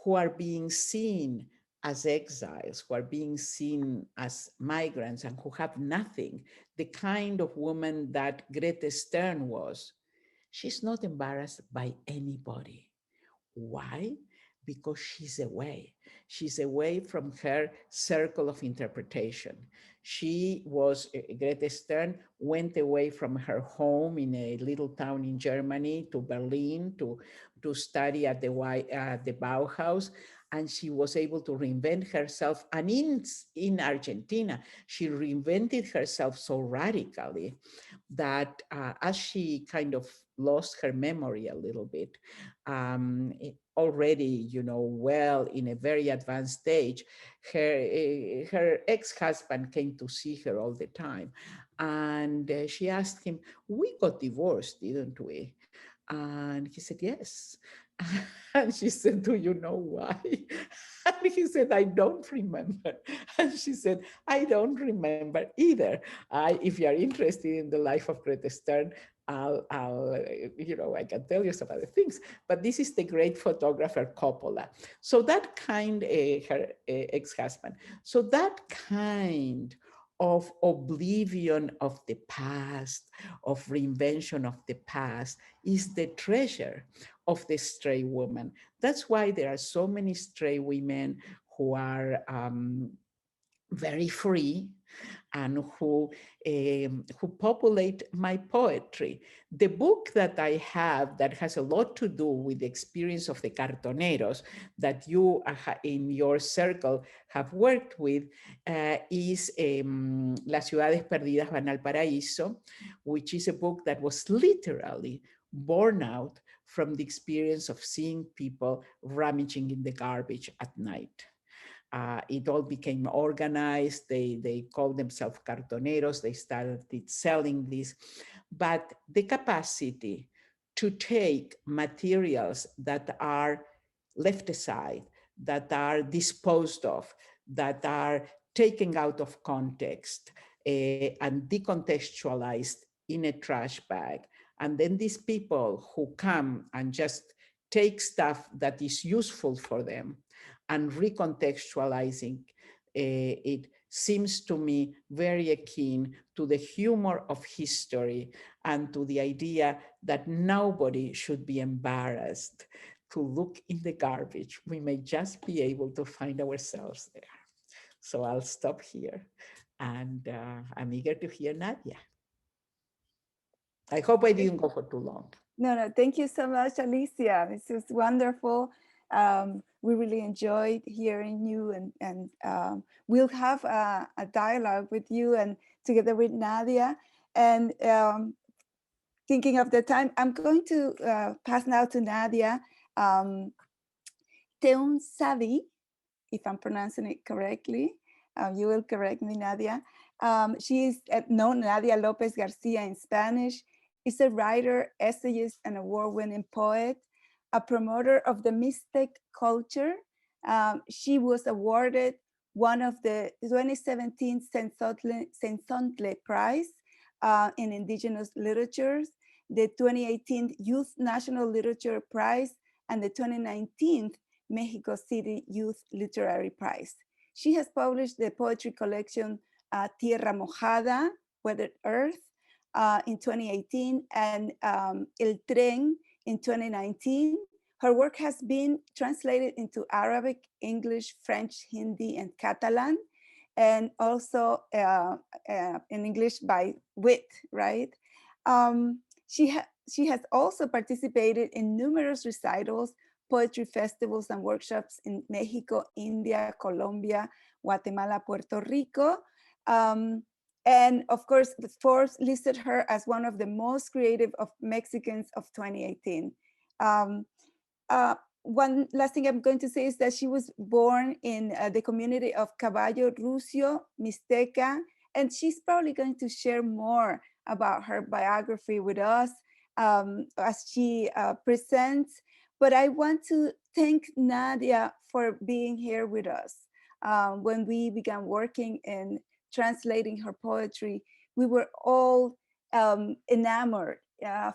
who are being seen as exiles, who are being seen as migrants and who have nothing, the kind of woman that Greta Stern was. She's not embarrassed by anybody. Why? Because she's away. She's away from her circle of interpretation. She was, Greta Stern went away from her home in a little town in Germany to Berlin to study at the Bauhaus, and she was able to reinvent herself. And in Argentina, she reinvented herself so radically that as she kind of lost her memory a little bit, already, well, in a very advanced stage, her ex-husband came to see her all the time. And she asked him, we got divorced, didn't we? And he said, yes. And she said, do you know why? And he said, I don't remember. And she said, I don't remember either. If you are interested in the life of Greta Stern, I can tell you some other things, but this is the great photographer Coppola. So that kind, her ex-husband. So that kind of oblivion of the past, of reinvention of the past, is the treasure of the stray woman. That's why there are so many stray women who are very free and who populate my poetry. The book that I have that has a lot to do with the experience of the cartoneros that you in your circle have worked with is Las ciudades perdidas van al paraíso, which is a book that was literally born out from the experience of seeing people rummaging in the garbage at night. It all became organized. They called themselves cartoneros. They started selling this. But the capacity to take materials that are left aside, that are disposed of, that are taken out of context and decontextualized in a trash bag. And then these people who come and just take stuff that is useful for them and recontextualizing it seems to me very akin to the humor of history and to the idea that nobody should be embarrassed to look in the garbage. We may just be able to find ourselves there. So I'll stop here, and I'm eager to hear Nadia. I hope I didn't go for too long. No, thank you so much, Alicia. This is wonderful. We really enjoyed hearing you, and we'll have a dialogue with you and together with Nadia. And thinking of the time, I'm going to pass now to Nadia. Teun Savi, if I'm pronouncing it correctly, you will correct me, Nadia. She is known Nadia Lopez Garcia in Spanish, is a writer, essayist, and award-winning poet, a promoter of the mystic culture. She was awarded one of the 2017 Sensontle Prize in Indigenous Literatures, the 2018 Youth National Literature Prize, and the 2019 Mexico City Youth Literary Prize. She has published the poetry collection Tierra Mojada, Weathered Earth, in 2018, and El Tren in 2019. Her work has been translated into Arabic, English, French, Hindi, and Catalan, and also in English by Wit, right? She has also participated in numerous recitals, poetry festivals, and workshops in Mexico, India, Colombia, Guatemala, Puerto Rico. And of course, Forbes listed her as one of the most creative of Mexicans of 2018. One last thing I'm going to say is that she was born in the community of Caballo Rucio, Mixteca, and she's probably going to share more about her biography with us as she presents. But I want to thank Nadia for being here with us. When we began working in translating her poetry, we were all enamored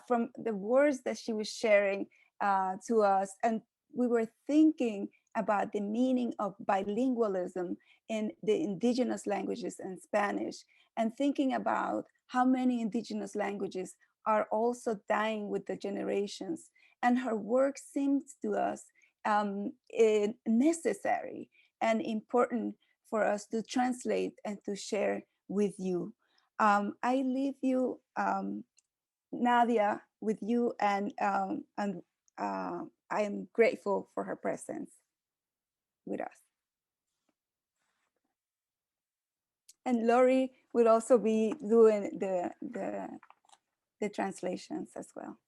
from the words that she was sharing to us. And we were thinking about the meaning of bilingualism in the indigenous languages and Spanish, and thinking about how many indigenous languages are also dying with the generations. And her work seems to us necessary and important for us to translate and to share with you. I leave you, Nadia, with you, and I am grateful for her presence with us. And Lori will also be doing the translations as well.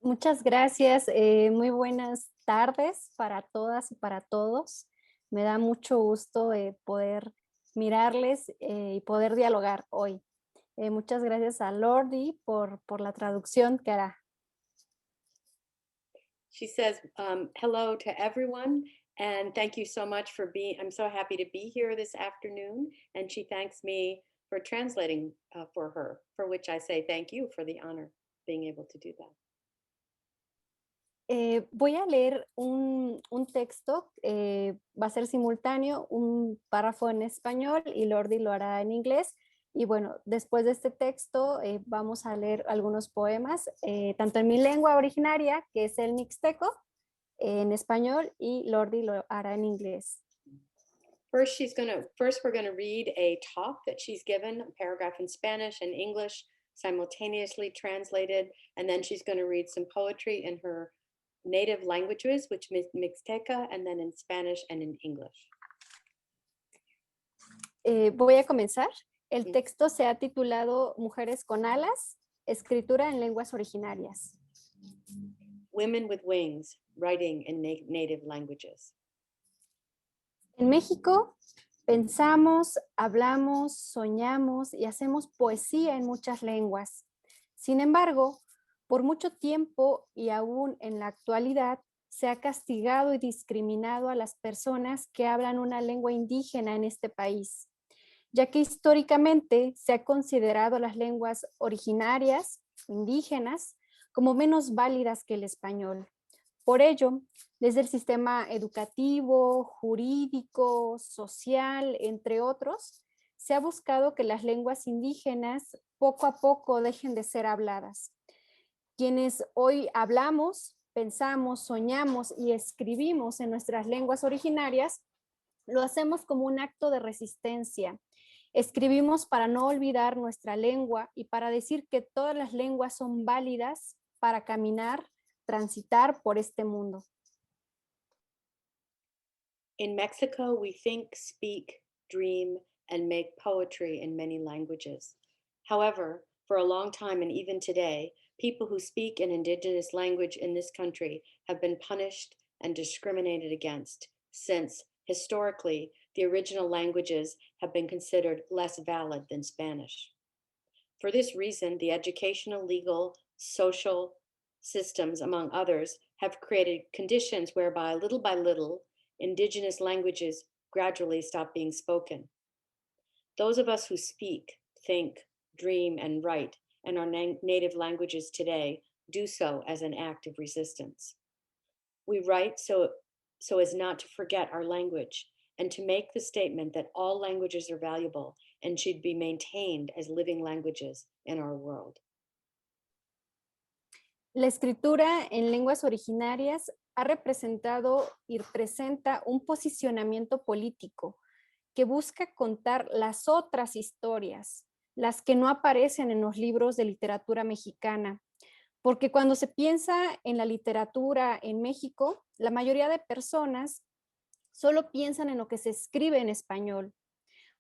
Muchas gracias. Muy buenas tardes para todas y para todos. Me da mucho gusto poder mirarles y poder dialogar hoy. Muchas gracias a Lordi por la traducción que hará. She says, hello to everyone, and thank you so much for I'm so happy to be here this afternoon, and she thanks me for translating for her, for which I say thank you for the honor of being able to do that. Voy a leer un texto, va a ser simultáneo, un párrafo en español y Lordi lo hará en inglés. Y bueno, después de este texto vamos a leer algunos poemas, tanto en mi lengua originaria, que es el mixteco, en español, y Lordi lo hará en inglés. First, we're gonna read a talk that she's given, a paragraph in Spanish and English, simultaneously translated, and then she's gonna read some poetry in her native languages, which is Mixteca, and then in Spanish and in English. Voy a comenzar. El texto se ha titulado Mujeres con alas, escritura en lenguas originarias. Women with wings, writing in native languages. En México pensamos, hablamos, soñamos y hacemos poesía en muchas lenguas. Sin embargo, por mucho tiempo y aún en la actualidad, se ha castigado y discriminado a las personas que hablan una lengua indígena en este país, ya que históricamente se ha considerado las lenguas originarias, indígenas, como menos válidas que el español. Por ello, desde el sistema educativo, jurídico, social, entre otros, se ha buscado que las lenguas indígenas poco a poco dejen de ser habladas. Quienes hoy hablamos, pensamos, soñamos y escribimos en nuestras lenguas originarias, lo hacemos como un acto de resistencia. Escribimos para no olvidar nuestra lengua y para decir que todas las lenguas son válidas para caminar, transitar por este mundo. In Mexico, we think, speak, dream, and make poetry in many languages. However, for a long time and even today, people who speak an indigenous language in this country have been punished and discriminated against, since historically, the original languages have been considered less valid than Spanish. For this reason, the educational, legal, social systems, among others, have created conditions whereby, little by little, indigenous languages gradually stop being spoken. Those of us who speak, think, dream, and write in our native languages today do so as an act of resistance. We write so as not to forget our language and to make the statement that all languages are valuable and should be maintained as living languages in our world. La escritura en lenguas originarias ha representado y presenta un posicionamiento político que busca contar las otras historias, las que no aparecen en los libros de literatura mexicana. Porque cuando se piensa en la literatura en México, la mayoría de personas solo piensan en lo que se escribe en español,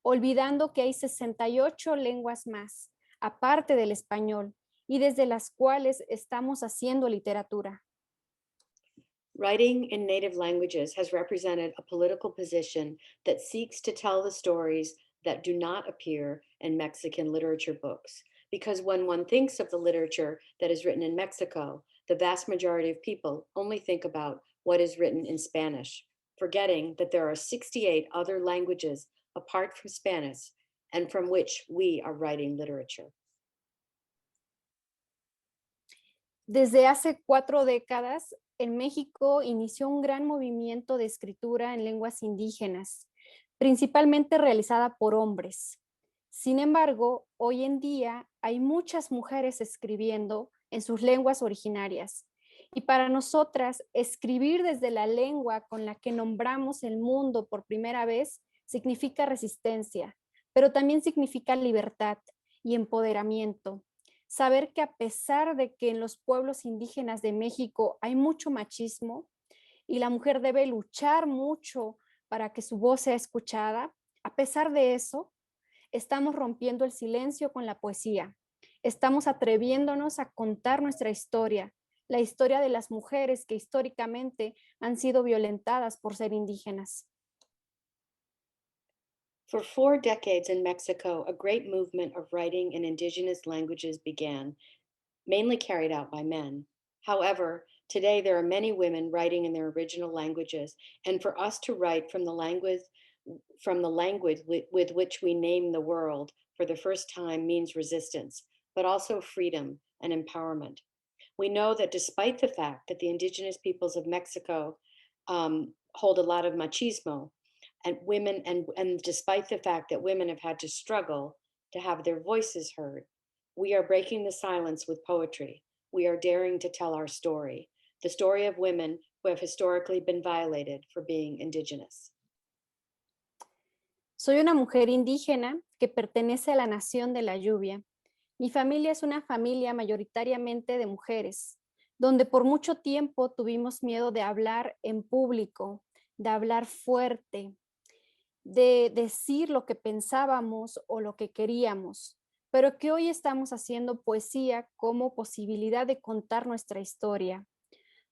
olvidando que hay 68 lenguas más, aparte del español, y desde las cuales estamos haciendo literatura. Writing in native languages has represented a political position that seeks to tell the stories that do not appear in Mexican literature books. Because when one thinks of the literature that is written in Mexico, the vast majority of people only think about what is written in Spanish, forgetting that there are 68 other languages apart from Spanish and from which we are writing literature. Desde hace 4 décadas, en México inició un gran movimiento de escritura en lenguas indígenas, principalmente realizada por hombres. Sin embargo, hoy en día hay muchas mujeres escribiendo en sus lenguas originarias. Y para nosotras, escribir desde la lengua con la que nombramos el mundo por primera vez significa resistencia, pero también significa libertad y empoderamiento. Saber que a pesar de que en los pueblos indígenas de México hay mucho machismo y la mujer debe luchar mucho para que su voz sea escuchada, a pesar de eso, estamos rompiendo el silencio con la poesía. Estamos atreviéndonos a contar nuestra historia, la historia de las mujeres que históricamente han sido violentadas por ser indígenas. For 4 decades in Mexico, a great movement of writing in indigenous languages began, mainly carried out by men. However, today there are many women writing in their original languages, and for us to write from the language with which we name the world for the first time means resistance, but also freedom and empowerment. We know that despite the fact that the indigenous peoples of Mexico hold a lot of machismo, and women, and despite the fact that women have had to struggle to have their voices heard, we are breaking the silence with poetry. We are daring to tell our story, the story of women who have historically been violated for being indigenous. Soy una mujer indígena que pertenece a la nación de la lluvia. Mi familia es una familia mayoritariamente de mujeres, donde por mucho tiempo tuvimos miedo de hablar en público, de hablar fuerte, de decir lo que pensábamos o lo que queríamos, pero que hoy estamos haciendo poesía como posibilidad de contar nuestra historia.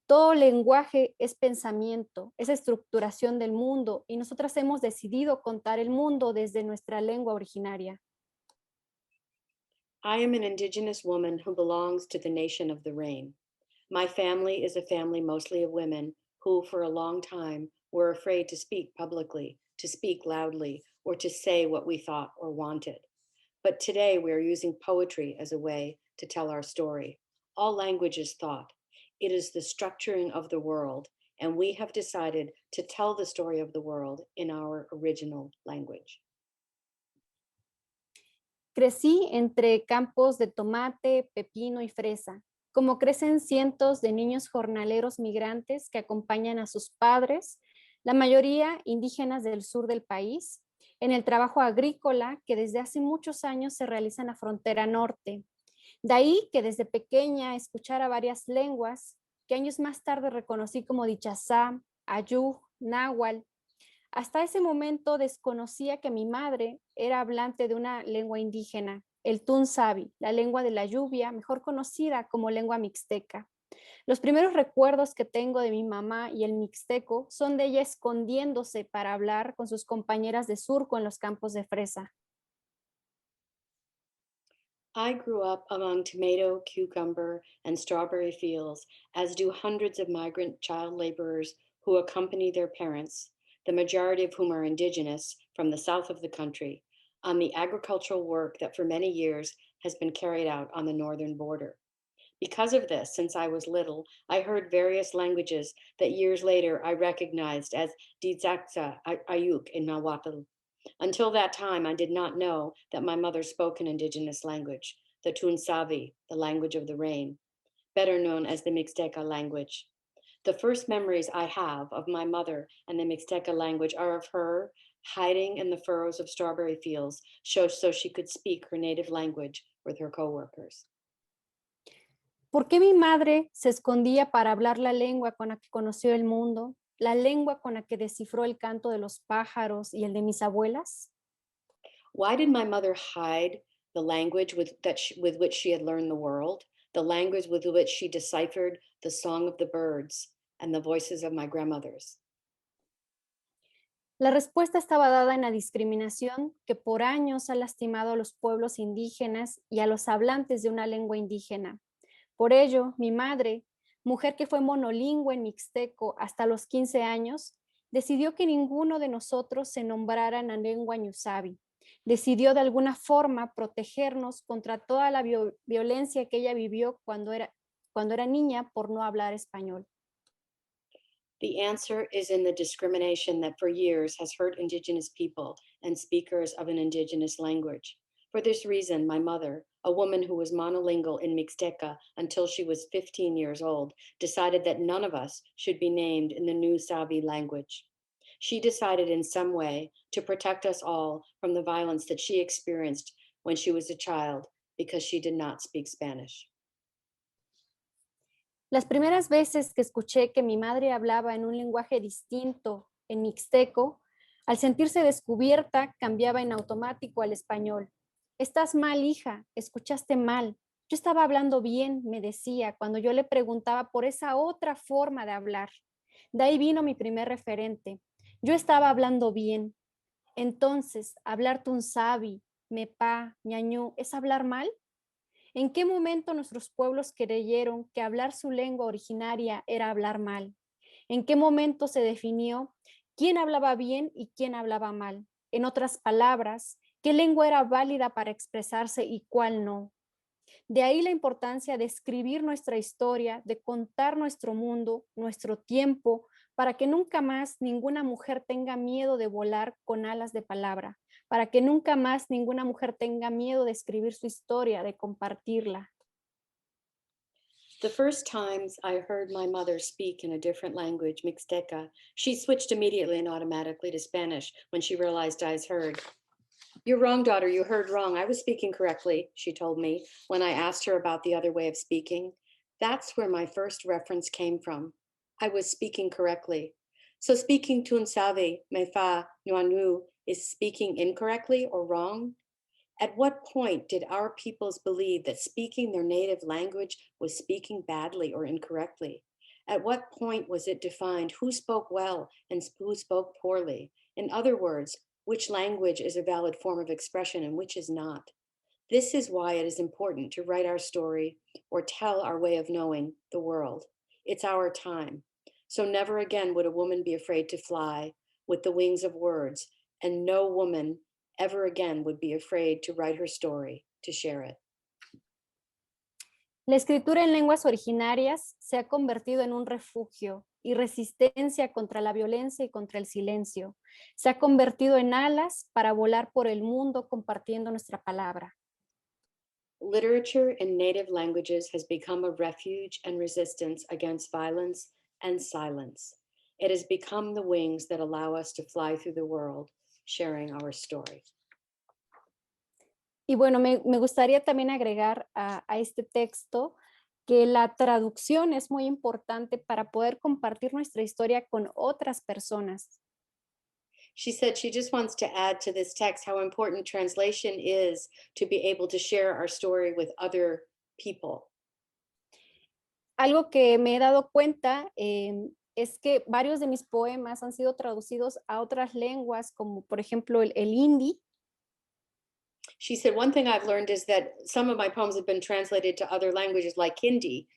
Todo lenguaje es pensamiento, es estructuración del mundo, y nosotras hemos decidido contar el mundo desde nuestra lengua originaria. I am an indigenous woman who belongs to the nation of the rain. My family is a family mostly of women who, for a long time, were afraid to speak publicly, to speak loudly, or to say what we thought or wanted. But today we are using poetry as a way to tell our story. All language is thought. It is the structuring of the world, and we have decided to tell the story of the world in our original language. Crecí entre campos de tomate, pepino y fresa, como crecen cientos de niños jornaleros migrantes que acompañan a sus padres, la mayoría indígenas del sur del país, en el trabajo agrícola que desde hace muchos años se realiza en la frontera norte. De ahí que desde pequeña escuchara varias lenguas que años más tarde reconocí como dichazá, ayú, náhuatl. Hasta ese momento desconocía que mi madre era hablante de una lengua indígena, el tunsavi, la lengua de la lluvia, mejor conocida como lengua mixteca. Los primeros recuerdos que tengo de mi mamá y el mixteco son de ella escondiéndose para hablar con sus compañeras de surco en los campos de fresa. I grew up among tomato, cucumber, and strawberry fields, as do hundreds of migrant child laborers who accompany their parents, the majority of whom are indigenous from the south of the country, on the agricultural work that for many years has been carried out on the northern border. Because of this, since I was little, I heard various languages that years later I recognized as Dizaxa Ayuk in Nahuatl. Until that time, I did not know that my mother spoke an indigenous language, the Tunsavi, the language of the rain, better known as the Mixteca language. The first memories I have of my mother and the Mixteca language are of her hiding in the furrows of strawberry fields so she could speak her native language with her coworkers. ¿Por qué mi madre se escondía para hablar la lengua con la que conoció el mundo? ¿La lengua con la que descifró el canto de los pájaros y el de mis abuelas? Why did my mother hide the language with which she had learned the world, the language with which she deciphered the song of the birds and the voices of my grandmothers? La respuesta estaba dada en la discriminación que por años ha lastimado a los pueblos indígenas y a los hablantes de una lengua indígena. Por ello, mi madre, mujer que fue monolingüe en mixteco hasta los 15 años, decidió que ninguno de nosotros se nombrara en la lengua ñusabi. Decidió de alguna forma protegernos contra toda la violencia que ella vivió cuando era niña por no hablar español. The answer is in the discrimination that for years has hurt indigenous people and speakers of an indigenous language. For this reason, my mother, a woman who was monolingual in Mixteca until she was 15 years old, decided that none of us should be named in the new Savi language. She decided in some way to protect us all from the violence that she experienced when she was a child because she did not speak Spanish. Las primeras veces que escuché que mi madre hablaba en un lenguaje distinto, en mixteco, al sentirse descubierta, cambiaba en automático al español. Estás mal, hija, escuchaste mal. Yo estaba hablando bien, me decía, cuando yo le preguntaba por esa otra forma de hablar. De ahí vino mi primer referente. Yo estaba hablando bien. Entonces, hablar tunsabi, mepa, ñañú, ¿es hablar mal? ¿En qué momento nuestros pueblos creyeron que hablar su lengua originaria era hablar mal? ¿En qué momento se definió quién hablaba bien y quién hablaba mal? En otras palabras, ¿qué lengua era válida para expresarse y cuál no? De ahí la importancia de escribir nuestra historia, de contar nuestro mundo, nuestro tiempo, para que nunca más ninguna mujer tenga miedo de volar con alas de palabra, para que nunca más ninguna mujer tenga miedo de escribir su historia, de compartirla. The first times I heard my mother speak in a different language, Mixteca, she switched immediately and automatically to Spanish when she realized I heard. You're wrong, daughter, you heard wrong. I was speaking correctly, she told me when I asked her about the other way of speaking. That's where my first reference came from. I was speaking correctly. So speaking Tunsavi, Mefa, Nuanu is speaking incorrectly or wrong? At what point did our peoples believe that speaking their native language was speaking badly or incorrectly? At what point was it defined who spoke well and who spoke poorly? In other words, which language is a valid form of expression and which is not? This is why it is important to write our story or tell our way of knowing the world. It's our time. So never again would a woman be afraid to fly with the wings of words, and no woman ever again would be afraid to write her story, to share it. La escritura en lenguas originarias se ha convertido en un refugio y resistencia contra la violencia y contra el silencio. Se ha convertido en alas para volar por el mundo compartiendo nuestra palabra. Literature in native languages has become a refuge and resistance against violence and silence. It has become the wings that allow us to fly through the world, sharing our story. Y bueno, me gustaría también agregar a este texto que la traducción es muy importante para poder compartir nuestra historia con otras personas. She said she just wants to add to this text how important translation is to be able to share our story with other people. Algo que me he dado cuenta es que varios de mis poemas han sido traducidos a otras lenguas, como por ejemplo el hindi. She said, one thing I've learned is that some of my poems have been translated to other languages like Hindi.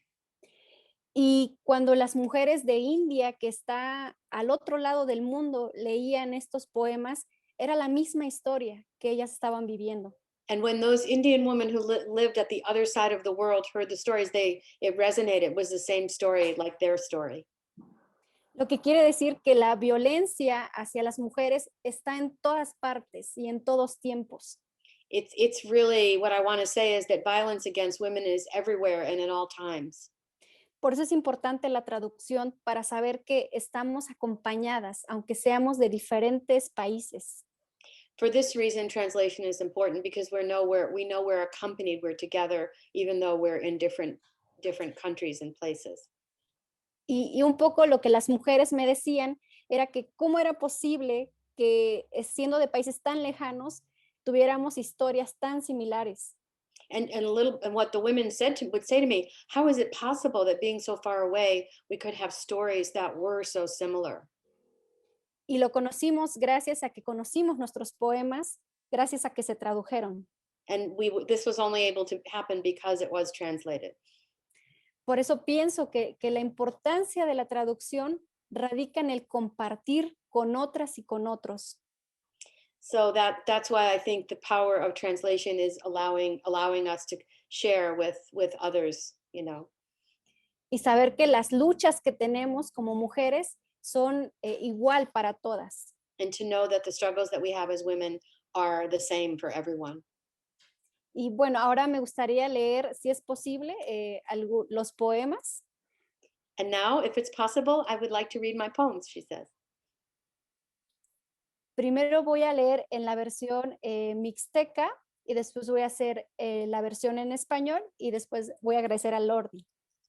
Y cuando las mujeres de India, que está al otro lado del mundo, leían estos poemas, era la misma historia que ellas estaban viviendo. And when those Indian women who lived at the other side of the world heard the stories, it resonated. It was the same story, like their story. Lo que quiere decir que la violencia hacia las mujeres está en todas partes y en todos tiempos. It's really, what I want to say is that violence against women is everywhere and in all times. Por eso es importante la traducción para saber que estamos acompañadas, aunque seamos de diferentes países. For this reason, translation is important because we know we're accompanied, we're together, even though we're in different countries and places. Y un poco lo que las mujeres me decían era que cómo era posible que siendo de países tan lejanos tuviéramos historias tan similares. And what the women would say to me, how is it possible that being so far away, we could have stories that were so similar? Y lo conocimos gracias a que conocimos nuestros poemas, gracias a que se tradujeron. And this was only able to happen because it was translated. Por eso pienso que la importancia de la traducción radica en el compartir con otras y con otros. So that's why I think the power of translation is allowing us to share with others, you know. Y saber que las luchas que tenemos como mujeres son igual para todas. And to know that the struggles that we have as women are the same for everyone. Y bueno, ahora me gustaría leer, si es posible, los poemas. And now, if it's possible, I would like to read my poems, she says. Primero voy a leer en la versión mixteca y después voy a hacer la versión en español y después voy a agradecer a Lordi.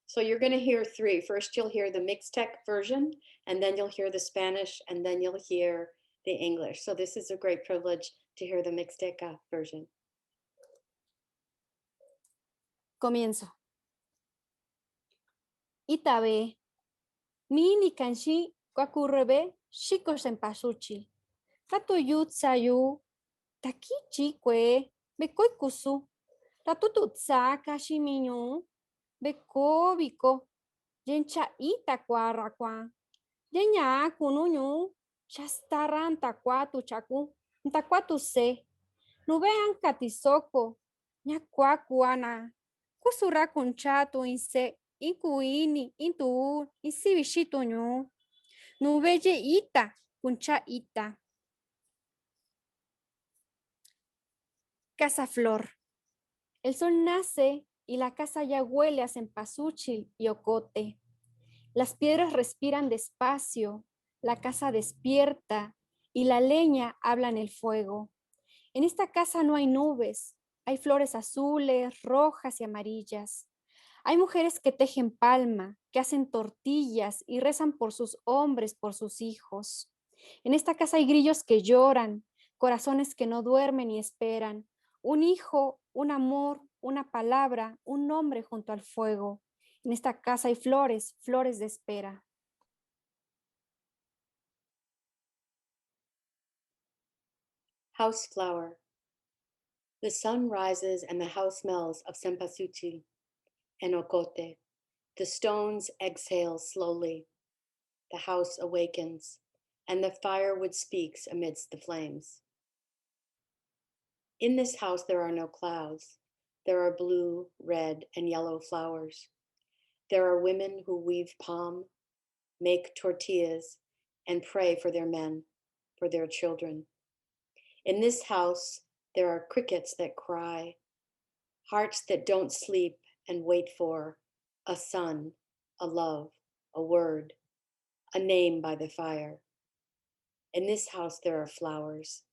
So you're going to hear three. First, you'll hear the Mixtec version, and then you'll hear the Spanish, and then you'll hear the English. So this is a great privilege to hear the Mixteca version. Comienzo. Itabe, mi ni kanshi kwakurebe shiko senpasuchi. Tatuyut sayu, takichi kwe, bekoi kusu. Tatututsa kashiminyu, beko biko, yencha ita kwara kwa. Yenya kununyu, shastaran takwatu chaku, takwatu se. Nubean katisoko, nyakwakuana. Kusura kunchatu inse, inkuini, intu, insibishitu nyu. Nubeye ita, kuncha ita. Casa Flor. El sol nace y la casa ya huele a cempasúchil y ocote. Las piedras respiran despacio, la casa despierta y la leña habla en el fuego. En esta casa no hay nubes, hay flores azules, rojas y amarillas. Hay mujeres que tejen palma, que hacen tortillas y rezan por sus hombres, por sus hijos. En esta casa hay grillos que lloran, corazones que no duermen y esperan. Un hijo, un amor, una palabra, un nombre junto al fuego. En esta casa hay flores, flores de espera. House flower. The sun rises and the house smells of cempasúchil and ocote. The stones exhale slowly. The house awakens, and the firewood speaks amidst the flames. In this house there are no clouds. There are blue, red, and yellow flowers. There are women who weave palm, make tortillas, and pray for their men, for their children. In this house, there are crickets that cry, hearts that don't sleep and wait for a son, a love, a word, a name by the fire. In this house, there are flowers,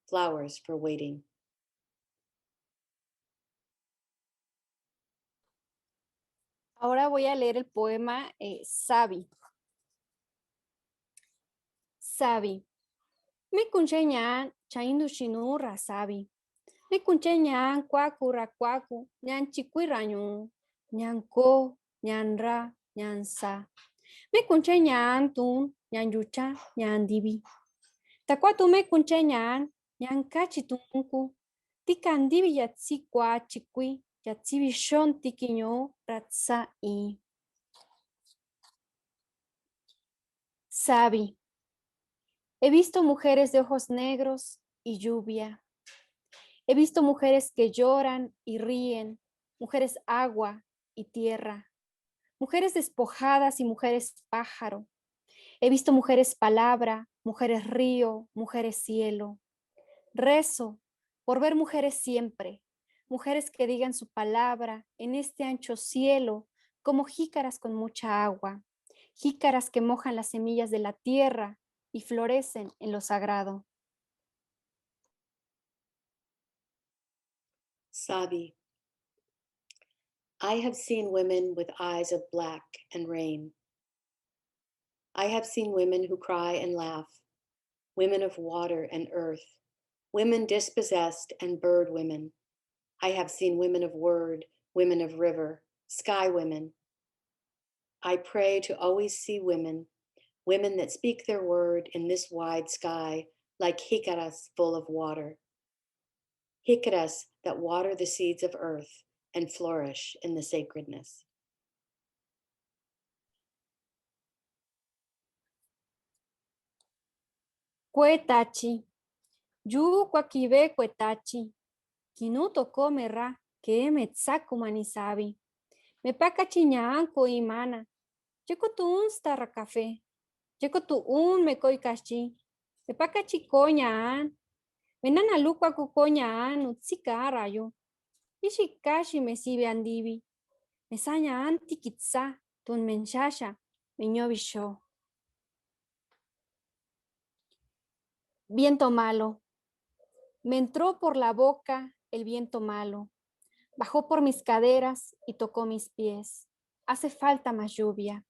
flowers for waiting. Ahora voy a leer el poema Sabi. Sabi. Me kuncheñan chaindu shinurra sabi. Me kuncheñan kwaku rakwaku, nyan chikuirañu, nyan ko, nyan ra, nyan sa. Me kuncheñan tun, nyan yucha, nyan divi. Takwatu me kuncheñan, nyan kachitunku. Tikan divi yatsi kwa chikui, yatsi bishon tikiño ratsa i. Sabi. He visto mujeres de ojos negros y lluvia. He visto mujeres que lloran y ríen, mujeres agua y tierra, mujeres despojadas y mujeres pájaro. He visto mujeres palabra, mujeres río, mujeres cielo. Rezo por ver mujeres siempre, mujeres que digan su palabra en este ancho cielo como jícaras con mucha agua, jícaras que mojan las semillas de la tierra y florecen en lo sagrado. Sabi. I have seen women with eyes of black and rain. I have seen women who cry and laugh, women of water and earth, women dispossessed and bird women. I have seen women of word, women of river, sky women. I pray to always see women, women that speak their word in this wide sky like jícaras full of water. Jícaras that water the seeds of earth and flourish in the sacredness. Cuetachi, yu cuaquive cuetachi, kinuto comera, que me tsaku manisabi. Me paca chiñanco y mana, checo tu un starra café, checo tu un me coi cachi, me paca chicoñan, me nana lucua cucoñan, utsika rayo, ishikashi me sibe andivi, me saña antikitsa, tun menshasha, me ñobisho. Viento malo. Me entró por la boca el viento malo. Bajó por mis caderas y tocó mis pies. Hace falta más lluvia.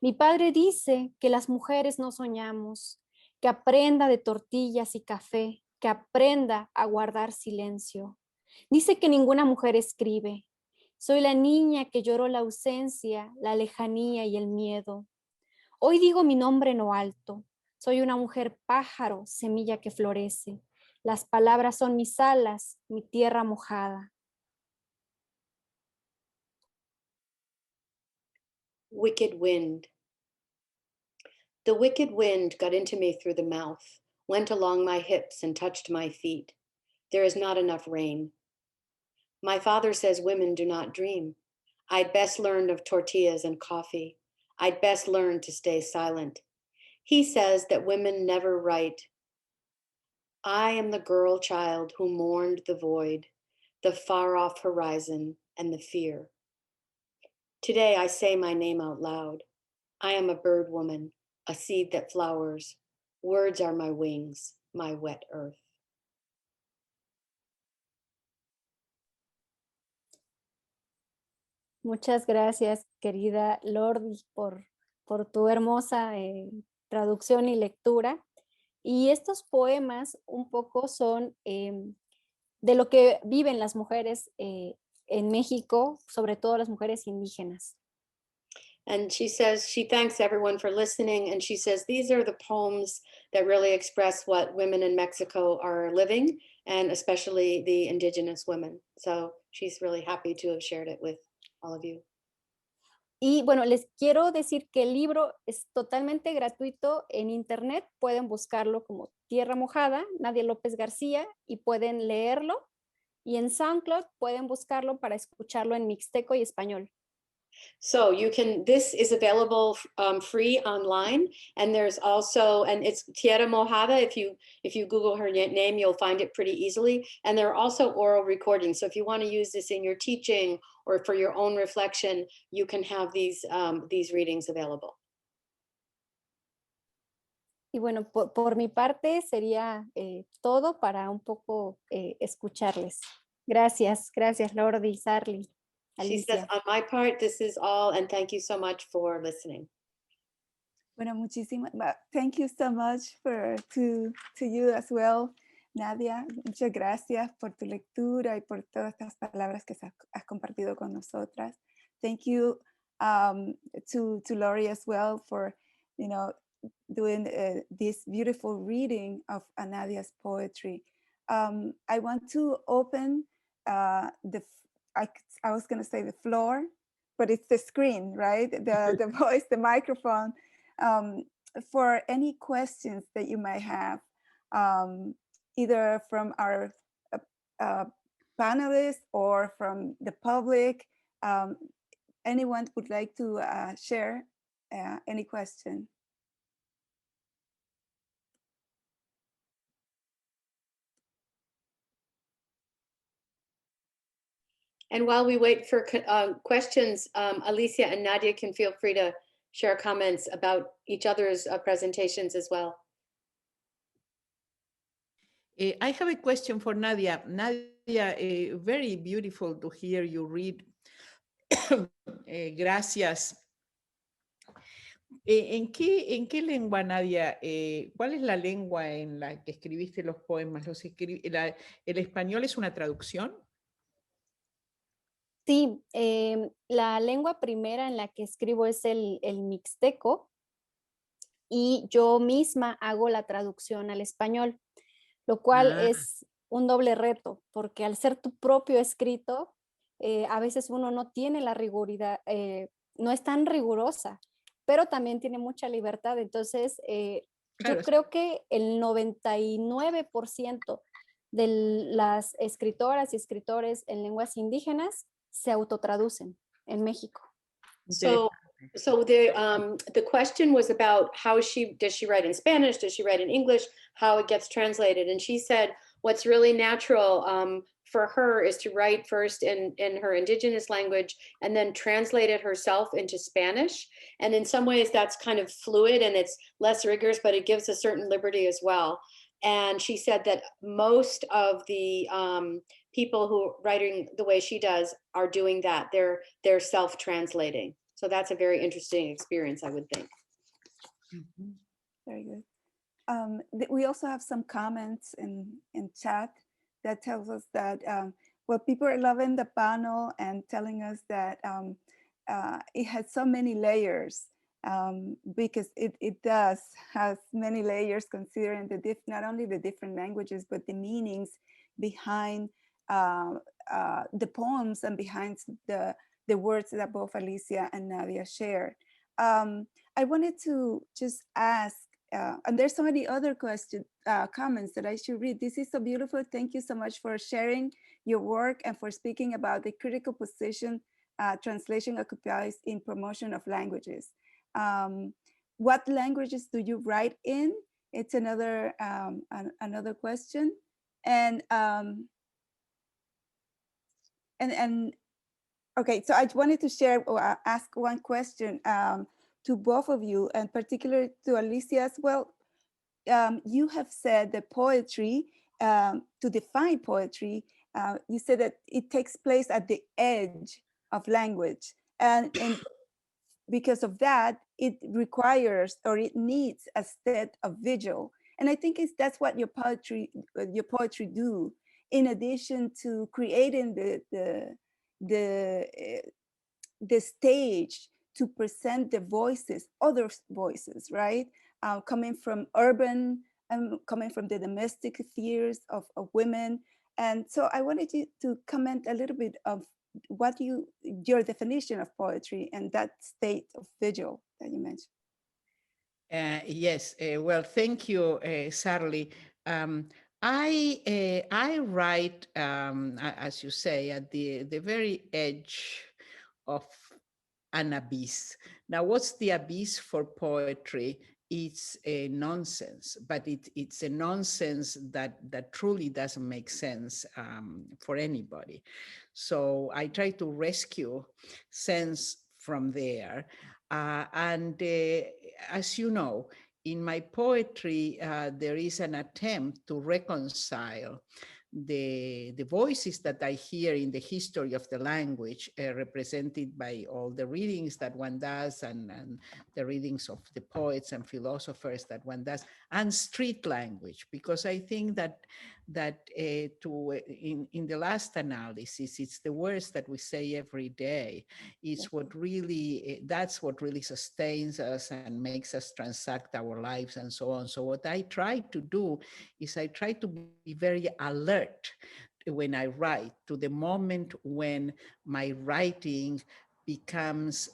Mi padre dice que las mujeres no soñamos, que aprenda de tortillas y café, que aprenda a guardar silencio. Dice que ninguna mujer escribe. Soy la niña que lloró la ausencia, la lejanía y el miedo. Hoy digo mi nombre no alto. Soy una mujer pájaro, semilla que florece. Las palabras son mis alas, mi tierra mojada. Wicked wind. The wicked wind got into me through the mouth, went along my hips and touched my feet. There is not enough rain. My father says women do not dream. I'd best learn of tortillas and coffee. I'd best learn to stay silent. He says that women never write. I am the girl child who mourned the void, the far off horizon, and the fear. Today I say my name out loud. I am a bird woman, a seed that flowers. Words are my wings, my wet earth. Muchas gracias, querida Lordi, por tu hermosa traducción y lectura. Y estos poemas un poco son de lo que viven las mujeres en México, sobre todo las mujeres indígenas. And she says she thanks everyone for listening. And she says these are the poems that really express what women in Mexico are living, and especially the indigenous women. So she's really happy to have shared it with all of you. Y bueno, les quiero decir que el libro es totalmente gratuito en internet. Pueden buscarlo como Tierra Mojada, Nadia López García, y pueden leerlo. Y en SoundCloud pueden buscarlo para escucharlo en mixteco y español. So you can, this is available free online, and there's also, and it's Tierra Mojada. If you Google her name, you'll find it pretty easily. And there are also oral recordings. So if you want to use this in your teaching or for your own reflection, you can have these readings available. Y bueno, por mi parte sería todo para un poco escucharles. Gracias, gracias Lordi, Sarli. She says, on my part, this is all, and thank you so much for listening. Bueno, muchísimas, thank you so much to you as well, Nadia. Muchas gracias por tu lectura y por todas estas palabras que has compartido con nosotras. Thank you to Lori as well for, doing this beautiful reading of Nadia's poetry. I want to open I was going to say the floor, but it's the screen, right? The voice, the microphone, for any questions that you might have, either from our panelists or from the public. Anyone would like to share any question? And while we wait for questions, Alicia and Nadia can feel free to share comments about each other's presentations as well. I have a question for Nadia. Nadia, very beautiful to hear you read. Gracias. ¿En qué lengua, Nadia? ¿Cuál es la lengua en la que escribiste los poemas? ¿El español es una traducción? Sí, la lengua primera en la que escribo es el mixteco y yo misma hago la traducción al español, lo cual es un doble reto, porque al ser tu propio escrito, a veces uno no tiene la riguridad, no es tan rigurosa, pero también tiene mucha libertad. Entonces, claro, yo creo que el 99% de las escritoras y escritores en lenguas indígenas se autotraducen en México. So the question was about does she write in Spanish? Does she write in English? How it gets translated? And she said, what's really natural for her is to write first in her indigenous language and then translate it herself into Spanish. And in some ways that's kind of fluid and it's less rigorous, but it gives a certain liberty as well. And she said that most of the people who are writing the way she does are doing that. They're self-translating. So that's a very interesting experience, I would think. Mm-hmm. Very good. We also have some comments in chat that tells us that, well, people are loving the panel and telling us that it has so many layers. because it does has many layers, considering not only the different languages, but the meanings behind the poems and behind the words that both Alicia and Nadia shared. I wanted to just ask, and there's so many other comments that I should read. This is so beautiful. Thank you so much for sharing your work and for speaking about the critical position translation occupies in promotion of languages. What languages do you write in? It's another another question. And okay, so I wanted to share or ask one question to both of you, and particularly to Alicia as well. You have said that poetry, to define poetry, you said that it takes place at the edge of language. And because of that, it requires or it needs a state of vigil. And I think that's what your poetry do, in addition to creating the stage to present the voices, other voices, right? Coming from urban, coming from the domestic fears of women. And so I wanted you to comment a little bit of what your definition of poetry and that state of vigil that you mentioned. Yes, well, thank you, Sarli. I write, as you say, at the very edge of an abyss. Now, what's the abyss for poetry? It's a nonsense, but it's a nonsense that truly doesn't make sense for anybody. So I try to rescue sense from there. And as you know, in my poetry, there is an attempt to reconcile the voices that I hear in the history of the language, represented by all the readings that one does, and the readings of the poets and philosophers that one does, and street language, because I think that in the last analysis, it's the words that we say every day. It's what really, that's what really sustains us and makes us transact our lives and so on. So what I try to do is I try to be very alert when I write to the moment when my writing becomes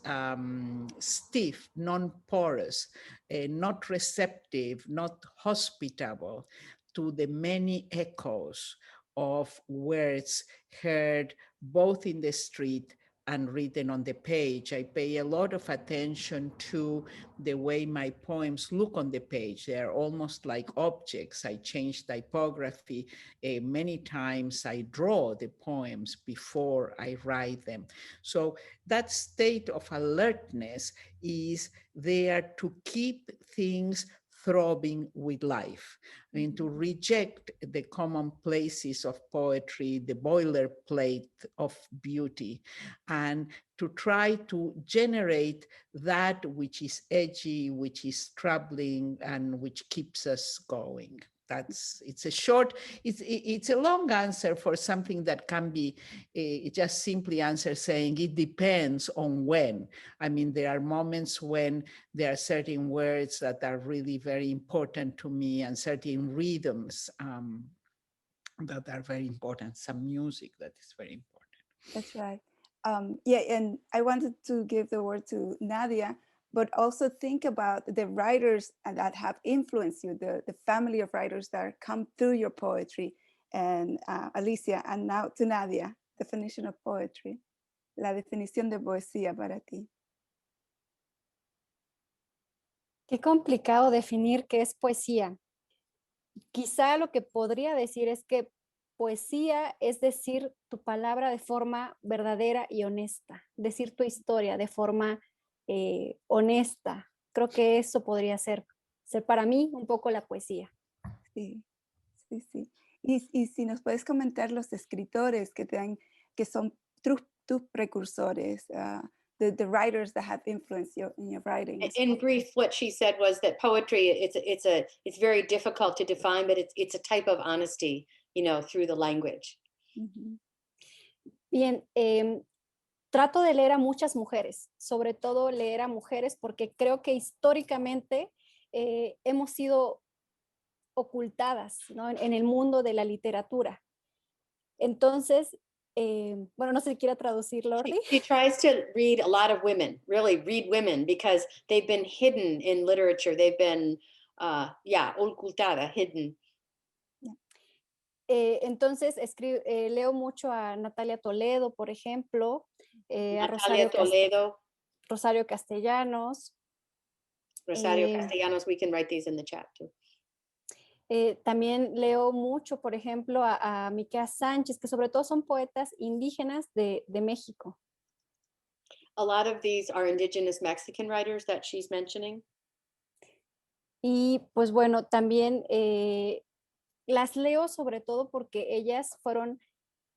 stiff, non-porous, not receptive, not hospitable to the many echoes of words heard both in the street and written on the page. I pay a lot of attention to the way my poems look on the page. They are almost like objects. I change typography many times. I draw the poems before I write them. So that state of alertness is there to keep things throbbing with life. I mean, to reject the commonplaces of poetry, the boilerplate of beauty, and to try to generate that which is edgy, which is troubling, and which keeps us going. It's a long answer for something that can be just simply answer saying it depends on when. I mean, there are moments when there are certain words that are really very important to me, and certain rhythms that are very important, some music that is very important. That's right. Yeah, and I wanted to give the word to Nadia, but also think about the writers that have influenced you, the family of writers that come through your poetry. And Alicia, and now to Nadia, definition of poetry, la definición de poesía para ti. Qué complicado definir qué es poesía. Quizá lo que podría decir es que poesía es decir tu palabra de forma verdadera y honesta, decir tu historia de forma honesta. Creo que eso podría ser para mí un poco la poesía. Sí, sí, sí. Y si nos puedes comentar los escritores que son tus precursores, the writers that have influenced you in your writing. In brief, what she said was that poetry, it's very difficult to define, but it's a type of honesty, through the language. Mm-hmm. Bien, trato de leer a muchas mujeres, sobre todo leer a mujeres, porque creo que históricamente hemos sido ocultadas, ¿no? En el mundo de la literatura. Entonces, bueno, no sé si quiera traducirlo, Lordi. She tries to read a lot of women, really read women, because they've been hidden in literature. They've been, ocultada, hidden. Entonces, leo mucho a Natalia Toledo, por ejemplo, a Natalia Toledo, Rosario Castellanos. Rosario Castellanos, we can write these in the chat too. También leo mucho, por ejemplo, a Miquea Sánchez, que sobre todo son poetas indígenas de México. A lot of these are indigenous Mexican writers that she's mentioning. Y pues bueno, también las leo sobre todo porque ellas fueron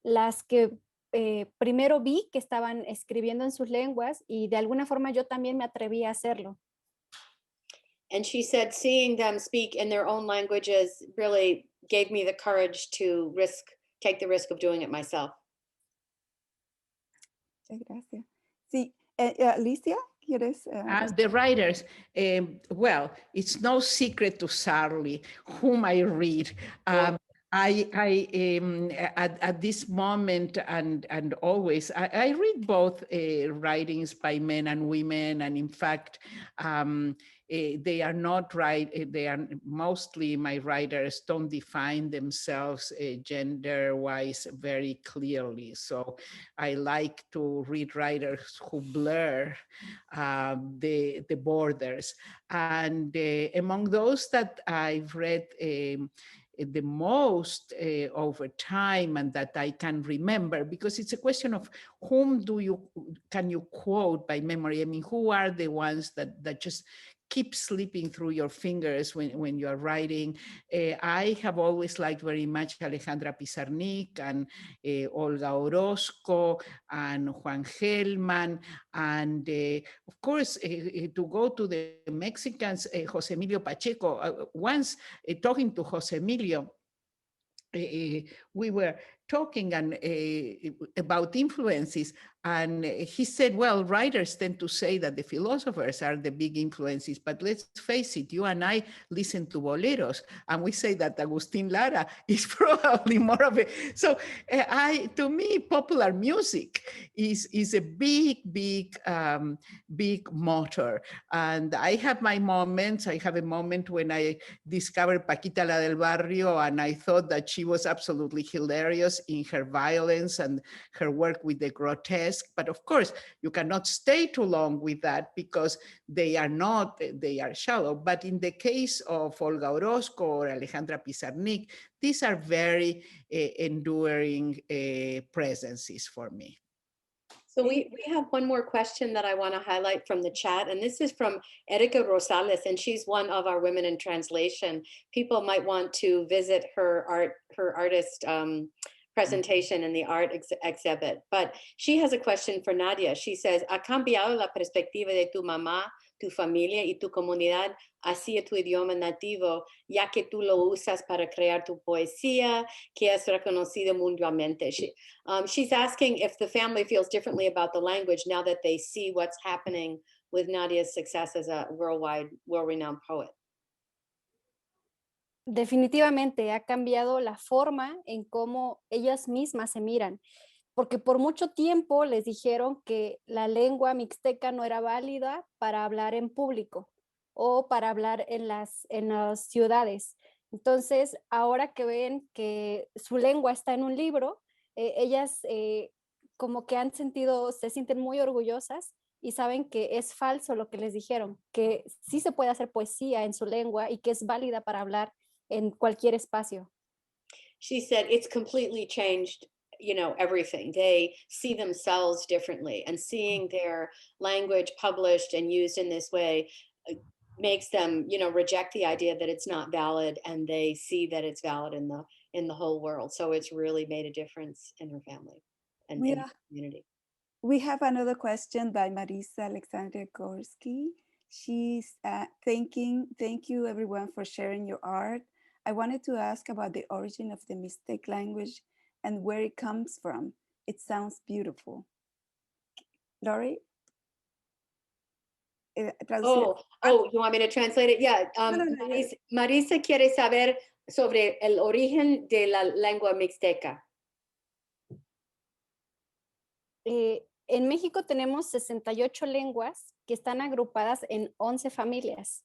las que primero vi que estaban escribiendo en sus lenguas y de alguna forma yo también me atreví a hacerlo. And she said, seeing them speak in their own languages really gave me the courage to take the risk of doing it myself. Gracias. Sí, Alicia, ¿quieres? The writers, well, it's no secret to Sarli whom I read. At this moment and always, I read both writings by men and women, and in fact, they are not right. They are mostly, my writers don't define themselves gender-wise very clearly. So I like to read writers who blur the borders. And among those that I've read the most over time and that I can remember, because it's a question of whom can you quote by memory? I mean, who are the ones that just keep slipping through your fingers when you are writing? I have always liked very much Alejandra Pizarnik and Olga Orozco and Juan Gelman, and of course, to go to the Mexicans, Jose Emilio Pacheco. Once talking to Jose Emilio, we were talking about influences, and he said, well, writers tend to say that the philosophers are the big influences, but let's face it, you and I listen to boleros, and we say that Agustin Lara is probably more of a, so to me, popular music is a big motor, and I have my moments. I have a moment when I discovered Paquita la del Barrio, and I thought that she was absolutely hilarious in her violence and her work with the grotesque. But of course, you cannot stay too long with that because they are shallow. But in the case of Olga Orozco or Alejandra Pizarnik, these are very enduring presences for me. So we have one more question that I want to highlight from the chat, and this is from Erica Rosales, and she's one of our women in translation. People might want to visit her artist presentation in the art exhibit. But she has a question for Nadia. She says, ¿Ha cambiado la perspectiva de tu mamá, tu familia y tu comunidad hacia tu idioma nativo, ya que tú lo usas para crear tu poesía, que es reconocido mundialmente? She's asking if the family feels differently about the language now that they see what's happening with Nadia's success as a world-renowned poet. Definitivamente ha cambiado la forma en cómo ellas mismas se miran, porque por mucho tiempo les dijeron que la lengua mixteca no era válida para hablar en público o para hablar en las ciudades. Entonces, ahora que ven que su lengua está en un libro, ellas como que se sienten muy orgullosas y saben que es falso lo que les dijeron, que sí se puede hacer poesía en su lengua y que es válida para hablar en cualquier espacio. She said it's completely changed, everything. They see themselves differently, and seeing their language published and used in this way makes them, reject the idea that it's not valid, and they see that it's valid in the whole world. So it's really made a difference in her family and in the community. We have another question by Marisa Alexandria Gorski. She's thank you everyone for sharing your art. I wanted to ask about the origin of the Mixtec language and where it comes from. It sounds beautiful. Lori? Traducir. You want me to translate it? Yeah. No. Marisa quiere saber sobre el origen de la lengua mixteca. En México tenemos 68 lenguas que están agrupadas en 11 familias.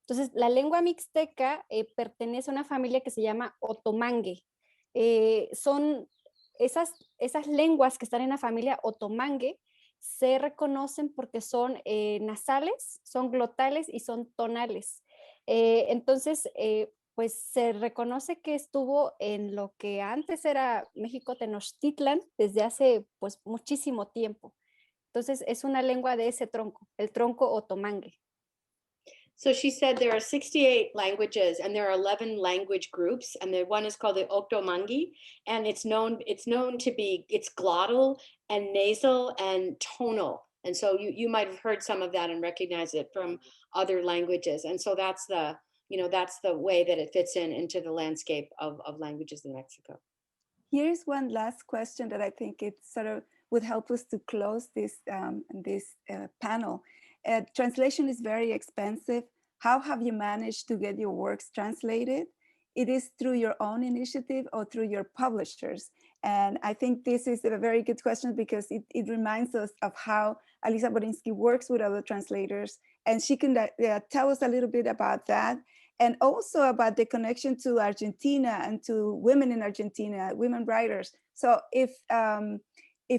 Entonces, la lengua mixteca pertenece a una familia que se llama otomangue. Son esas lenguas que están en la familia otomangue, se reconocen porque son nasales, son glotales y son tonales. Entonces, pues se reconoce que estuvo en lo que antes era México Tenochtitlan desde hace pues muchísimo tiempo. Entonces, es una lengua de ese tronco, el tronco otomangue. So she said there are 68 languages and there are 11 language groups, and the one is called the Octomangue, and it's known to be, it's glottal and nasal and tonal. And so you might have heard some of that and recognize it from other languages. And so that's the way that it fits into the landscape of languages in Mexico. Here's one last question that I think it sort of would help us to close this panel. Translation is very expensive. How have you managed to get your works translated? It is through your own initiative or through your publishers? And I think this is a very good question because it reminds us of how Alicia Borinsky works with other translators. And she can tell us a little bit about that. And also about the connection to Argentina and to women in Argentina, women writers. So if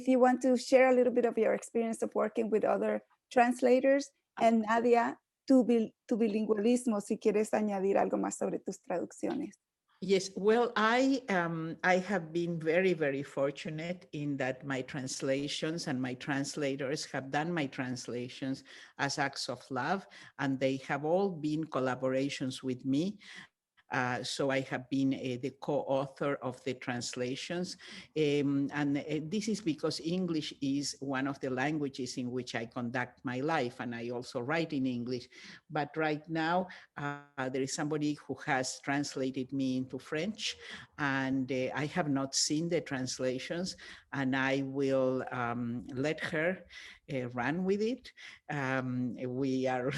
you want to share a little bit of your experience of working with other translators, and Nadia, tu bilingualismo, si quieres añadir algo más sobre tus traducciones. Yes, well, I have been very, very fortunate in that my translations and my translators have done my translations as acts of love, and they have all been collaborations with me. So I have been the co-author of the translations. And this is because English is one of the languages in which I conduct my life, and I also write in English. But right now, there is somebody who has translated me into French, and I have not seen the translations, and I will let her run with it. We are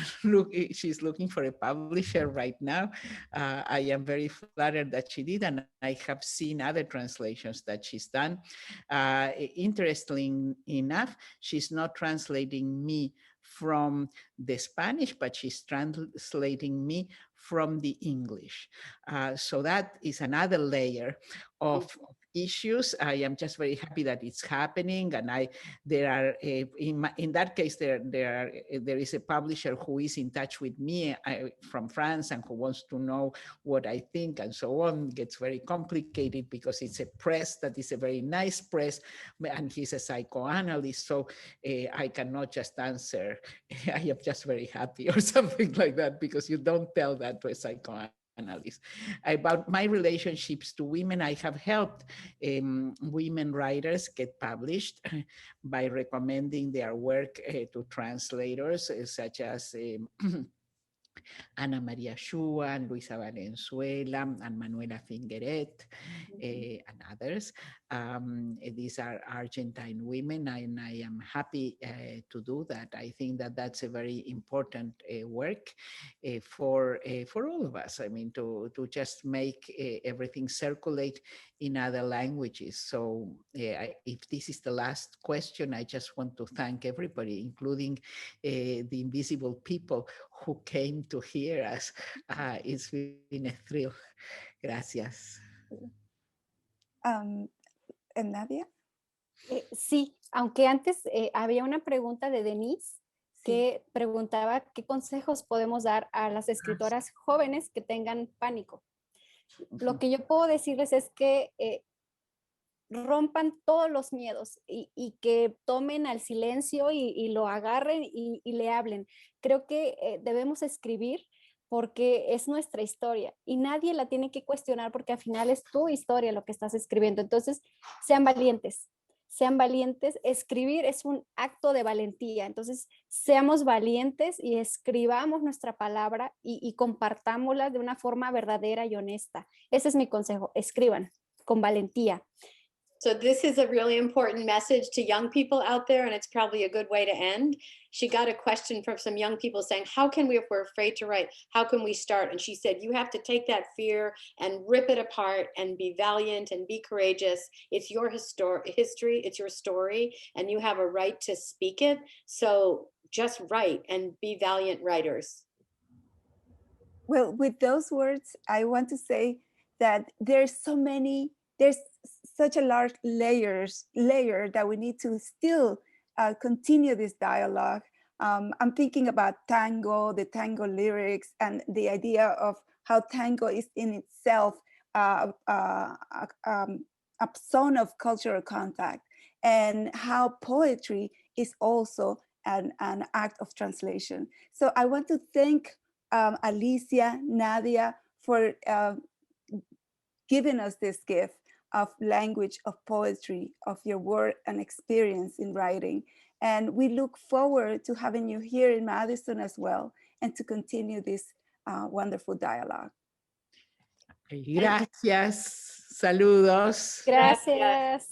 she's looking for a publisher right now. I am very flattered that she did, and I have seen other translations that she's done. Interestingly enough, she's not translating me from the Spanish, but she's translating me from the English. So that is another layer of issues. I am just very happy that it's happening, and there are in that case there is a publisher who is in touch with me from France and who wants to know what I think and so on. It gets very complicated because it's a press that is a very nice press, and he's a psychoanalyst, so I cannot just answer I am just very happy or something like that, because you don't tell that to a psychoanalyst. About my relationships to women, I have helped women writers get published by recommending their work to translators such as Ana Maria Shua, and Luisa Valenzuela, and Manuela Fingeret, and others. These are Argentine women, and I am happy to do that. I think that that's a very important work for all of us. I mean, to just make everything circulate in other languages. So if this is the last question, I just want to thank everybody, including the invisible people who came to hear us. It's been a thrill. Gracias. Nadia? Sí, aunque antes había una pregunta de Denise que preguntaba qué consejos podemos dar a las escritoras jóvenes que tengan pánico. Lo que yo puedo decirles es que rompan todos los miedos y que tomen al silencio y lo agarren y le hablen. Creo que debemos escribir porque es nuestra historia y nadie la tiene que cuestionar porque al final es tu historia lo que estás escribiendo. Entonces, sean valientes. Sean valientes. Escribir es un acto de valentía. Entonces, seamos valientes y escribamos nuestra palabra y compartámosla de una forma verdadera y honesta. Ese es mi consejo. Escriban con valentía. So this is a really important message to young people out there, and it's probably a good way to end. She got a question from some young people saying, how can we, if we're afraid to write, how can we start? And she said, you have to take that fear and rip it apart and be valiant and be courageous. It's your history, it's your story, and you have a right to speak it. So just write and be valiant writers. Well, with those words, I want to say that there's such a large layer that we need to still continue this dialogue. I'm thinking about tango, the tango lyrics, and the idea of how tango is in itself a zone of cultural contact, and how poetry is also an act of translation. So I want to thank Alicia, Nadia, for giving us this gift of language, of poetry, of your work and experience in writing. And we look forward to having you here in Madison as well, and to continue this wonderful dialogue. Gracias. Saludos. Gracias.